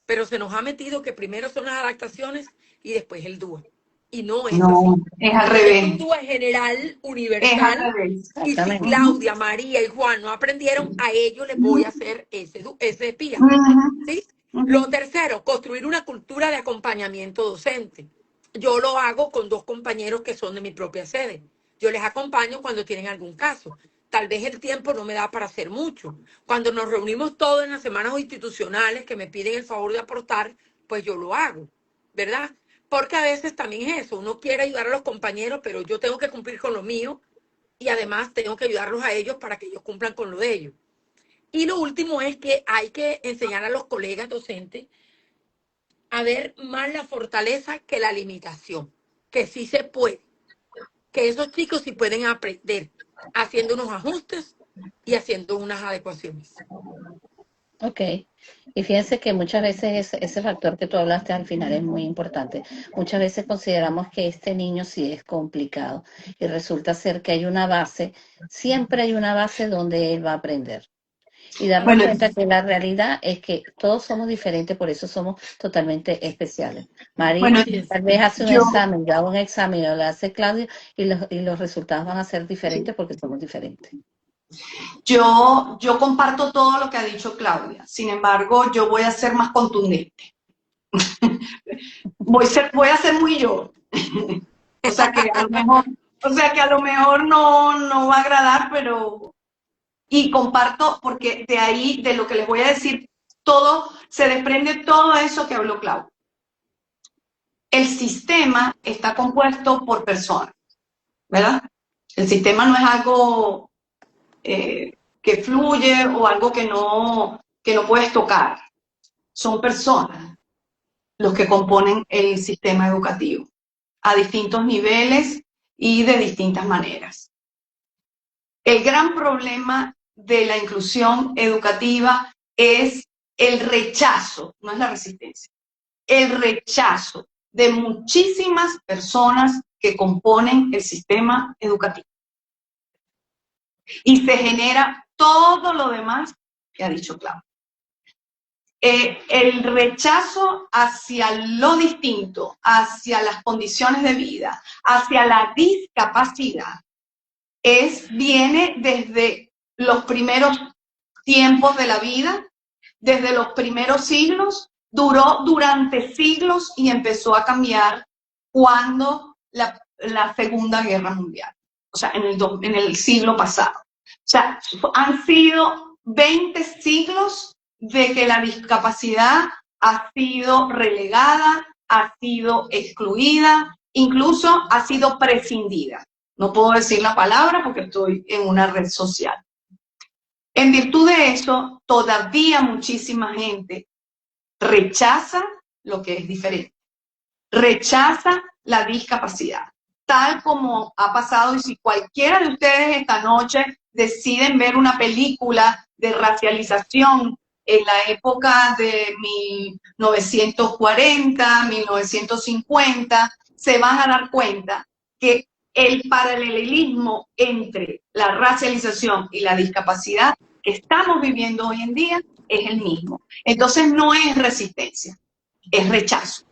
Pero se nos ha metido que primero son las adaptaciones y después el DUA. Y no es No, así. es al Es un revés. DUA general, Es al universal, revés. y si Exactamente. Ujú, Claudia, María y Juan no aprendieron, a ellos les voy a ujú, hacer ese PIA. ujú, ¿Sí? ujú. Lo tercero, construir una cultura de acompañamiento docente. Yo lo hago con dos compañeros que son de mi propia sede. Yo les acompaño cuando tienen algún caso. Tal vez el tiempo no me da para hacer mucho. Cuando nos reunimos todos en las semanas institucionales que me piden el favor de aportar, pues yo lo hago, ¿verdad? Porque a veces también es eso, uno quiere ayudar a los compañeros, pero yo tengo que cumplir con lo mío y además tengo que ayudarlos a ellos para que ellos cumplan con lo de ellos. Y lo último es que hay que enseñar a los colegas docentes a ver más la fortaleza que la limitación, que sí se puede, que esos chicos sí pueden aprender haciendo unos ajustes y haciendo unas adecuaciones. Ok. Y fíjense que muchas veces ese factor que tú hablaste al final es muy importante. Muchas veces consideramos que este niño sí es complicado y resulta ser que hay una base, siempre hay una base donde él va a aprender. Y darnos Bueno, cuenta que la realidad es que todos somos diferentes, por eso somos totalmente especiales. María bueno, Así es. tal vez hace un yo, examen, yo hago un examen, o lo hace Claudia, y los resultados van a ser diferentes porque somos diferentes. yo comparto todo lo que ha dicho Claudia. Sin embargo, yo voy a ser más contundente. Voy a ser muy yo. O sea que a lo mejor, no va a agradar, pero y comparto porque de ahí, de lo que les voy a decir, todo se desprende todo eso que habló Claudia. El sistema está compuesto por personas, ¿verdad? El sistema no es algo que fluye o algo que no, que no puedes tocar. Son personas los que componen el sistema educativo a distintos niveles y de distintas maneras. El gran problema de la inclusión educativa es el rechazo, no es la resistencia, el rechazo de muchísimas personas que componen el sistema educativo. Y se genera todo lo demás que ha dicho Claudia. El rechazo hacia lo distinto, hacia las condiciones de vida, hacia la discapacidad, viene desde los primeros tiempos de la vida, desde los primeros siglos, duró durante siglos y empezó a cambiar cuando la Segunda Guerra Mundial, o sea, en el siglo pasado. O sea, han sido 20 siglos de que la discapacidad ha sido relegada, ha sido excluida, incluso ha sido prescindida. No puedo decir la palabra porque estoy en una red social. En virtud de eso, todavía muchísima gente rechaza lo que es diferente, rechaza la discapacidad, tal como ha pasado. Y si cualquiera de ustedes esta noche deciden ver una película de racialización en la época de 1940, 1950, se van a dar cuenta que el paralelismo entre la racialización y la discapacidad que estamos viviendo hoy en día es el mismo. Entonces no es resistencia, es rechazo.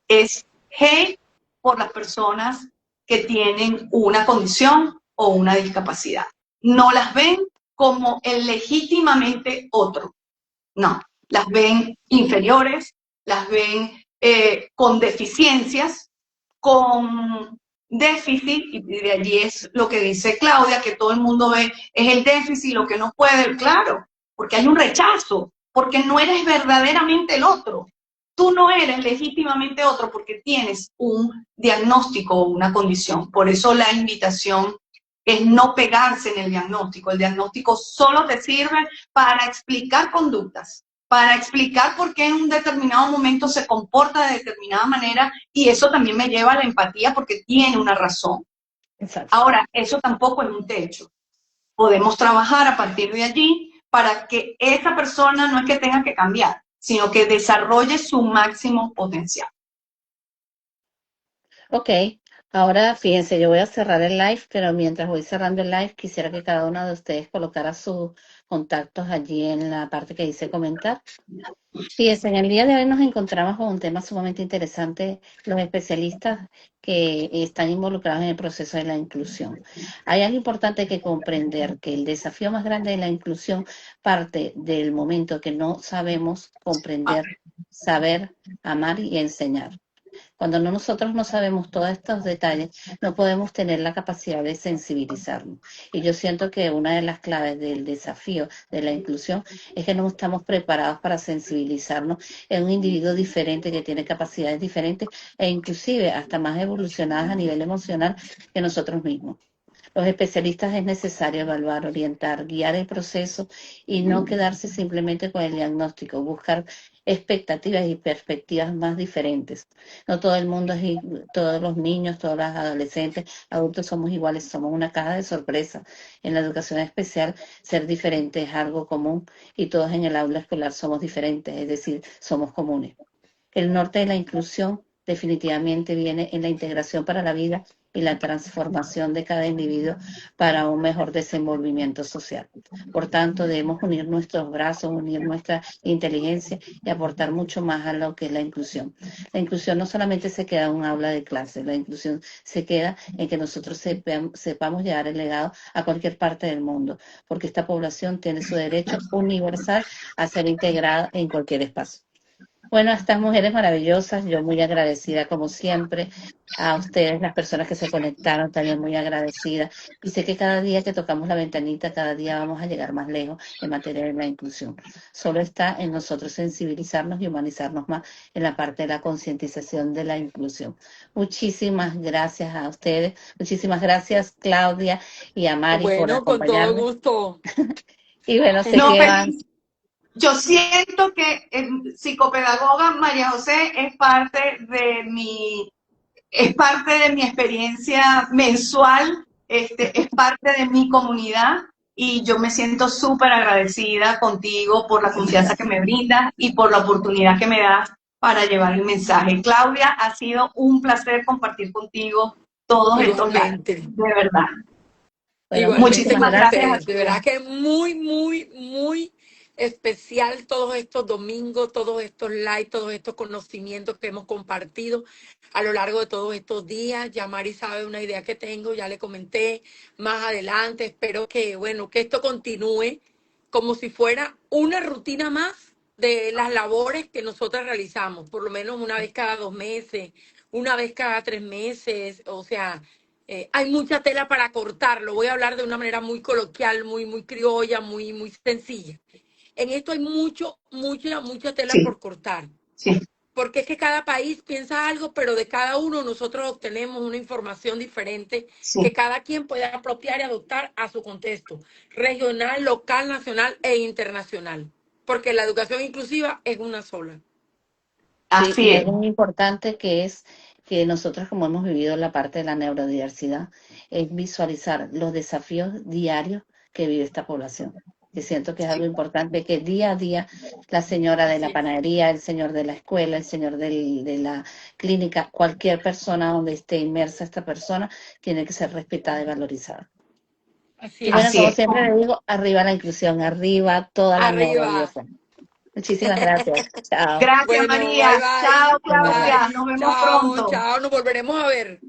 Es hate por las personas que tienen una condición o una discapacidad. No las ven como el legítimamente otro. No, las ven inferiores, las ven con deficiencias, con déficit, y de allí es lo que dice Claudia, que todo el mundo ve es el déficit, lo que no puede, claro, porque hay un rechazo, porque no eres verdaderamente el otro. Tú no eres legítimamente otro porque tienes un diagnóstico o una condición. Por eso la invitación es no pegarse en el diagnóstico. El diagnóstico solo te sirve para explicar conductas, para explicar por qué en un determinado momento se comporta de determinada manera, y eso también me lleva a la empatía porque tiene una razón. Exacto. Ahora, eso tampoco es un techo. Podemos trabajar a partir de allí para que esa persona no es que tenga que cambiar, sino que desarrolle su máximo potencial. Ok, ahora fíjense, yo voy a cerrar el live, pero mientras voy cerrando el live, quisiera que cada uno de ustedes colocara sus contactos allí en la parte que dice comentar. Fíjense, en el día de hoy nos encontramos con un tema sumamente interesante, los especialistas que están involucrados en el proceso de la inclusión. Hay algo importante que comprender, que el desafío más grande de la inclusión parte del momento que no sabemos comprender, saber, amar y enseñar. Cuando nosotros no sabemos todos estos detalles, no podemos tener la capacidad de sensibilizarnos. Y yo siento que una de las claves del desafío de la inclusión es que no estamos preparados para sensibilizarnos en un individuo diferente que tiene capacidades diferentes e inclusive hasta más evolucionadas a nivel emocional que nosotros mismos. Los especialistas es necesario evaluar, orientar, guiar el proceso y no quedarse simplemente con el diagnóstico, buscar expectativas y perspectivas más diferentes. No todo el mundo es todos los niños, todos los adolescentes, adultos somos iguales, somos una caja de sorpresa. En la educación especial, ser diferente es algo común y todos en el aula escolar somos diferentes, es decir, somos comunes. El norte de la inclusión definitivamente viene en la integración para la vida y la transformación de cada individuo para un mejor desenvolvimiento social. Por tanto, debemos unir nuestros brazos, unir nuestra inteligencia y aportar mucho más a lo que es la inclusión. La inclusión no solamente se queda en un aula de clase, la inclusión se queda en que nosotros sepamos llevar el legado a cualquier parte del mundo, porque esta población tiene su derecho universal a ser integrada en cualquier espacio. Bueno, a estas mujeres maravillosas, yo muy agradecida como siempre, a ustedes, las personas que se conectaron, también muy agradecida. Y sé que cada día que tocamos la ventanita, cada día vamos a llegar más lejos en materia de la inclusión. Solo está en nosotros sensibilizarnos y humanizarnos más en la parte de la concientización de la inclusión. Muchísimas gracias a ustedes, muchísimas gracias Claudia y a Mari por Bueno, con todo acompañarme. gusto. Y bueno, sé No, que van... feliz. Yo siento que psicopedagoga María José es parte de mi experiencia mensual, es parte de mi comunidad y yo me siento súper agradecida contigo por la confianza que me brindas y por la oportunidad que me das para llevar el mensaje. Claudia, ha sido un placer compartir contigo todos estos lives, Igualmente. de verdad. Bueno, Igualmente Muchísimas con gracias a ustedes. De todos. verdad que es muy, muy, muy especial todos estos domingos, todos estos live, todos estos conocimientos que hemos compartido a lo largo de todos estos días. Ya Mari sabe una idea que tengo, ya le comenté más adelante. Espero que, bueno, que esto continúe como si fuera una rutina más de las labores que nosotras realizamos, por lo menos una vez cada 2 meses, una vez cada 3 meses, o sea, hay mucha tela para cortar. Lo voy a hablar de una manera muy coloquial, muy, muy criolla, muy, muy sencilla. En esto hay mucha tela Sí, por cortar. sí, Porque es que cada país piensa algo, pero de cada uno nosotros obtenemos una información diferente sí. que cada quien puede apropiar y adoptar a su contexto, regional, local, nacional e internacional. Porque la educación inclusiva es una sola. Sí, Así y es. algo muy importante que es que nosotros, como hemos vivido la parte de la neurodiversidad, es visualizar los desafíos diarios que vive esta población. Y siento que es algo importante que día a día la señora de la Así es. panadería, el señor de la escuela, el señor de la clínica, cualquier persona donde esté inmersa esta persona, tiene que ser respetada y valorizada. Así Y bueno, es. Así como es. siempre le digo, arriba la inclusión, arriba todas las Arriba. neurodiversidades. Muchísimas gracias. Chao. Gracias, Bueno, María. bye Chao, bye. Bye, bye. Claudia. Bye. Nos vemos Chao, pronto. chao. Nos volveremos a ver.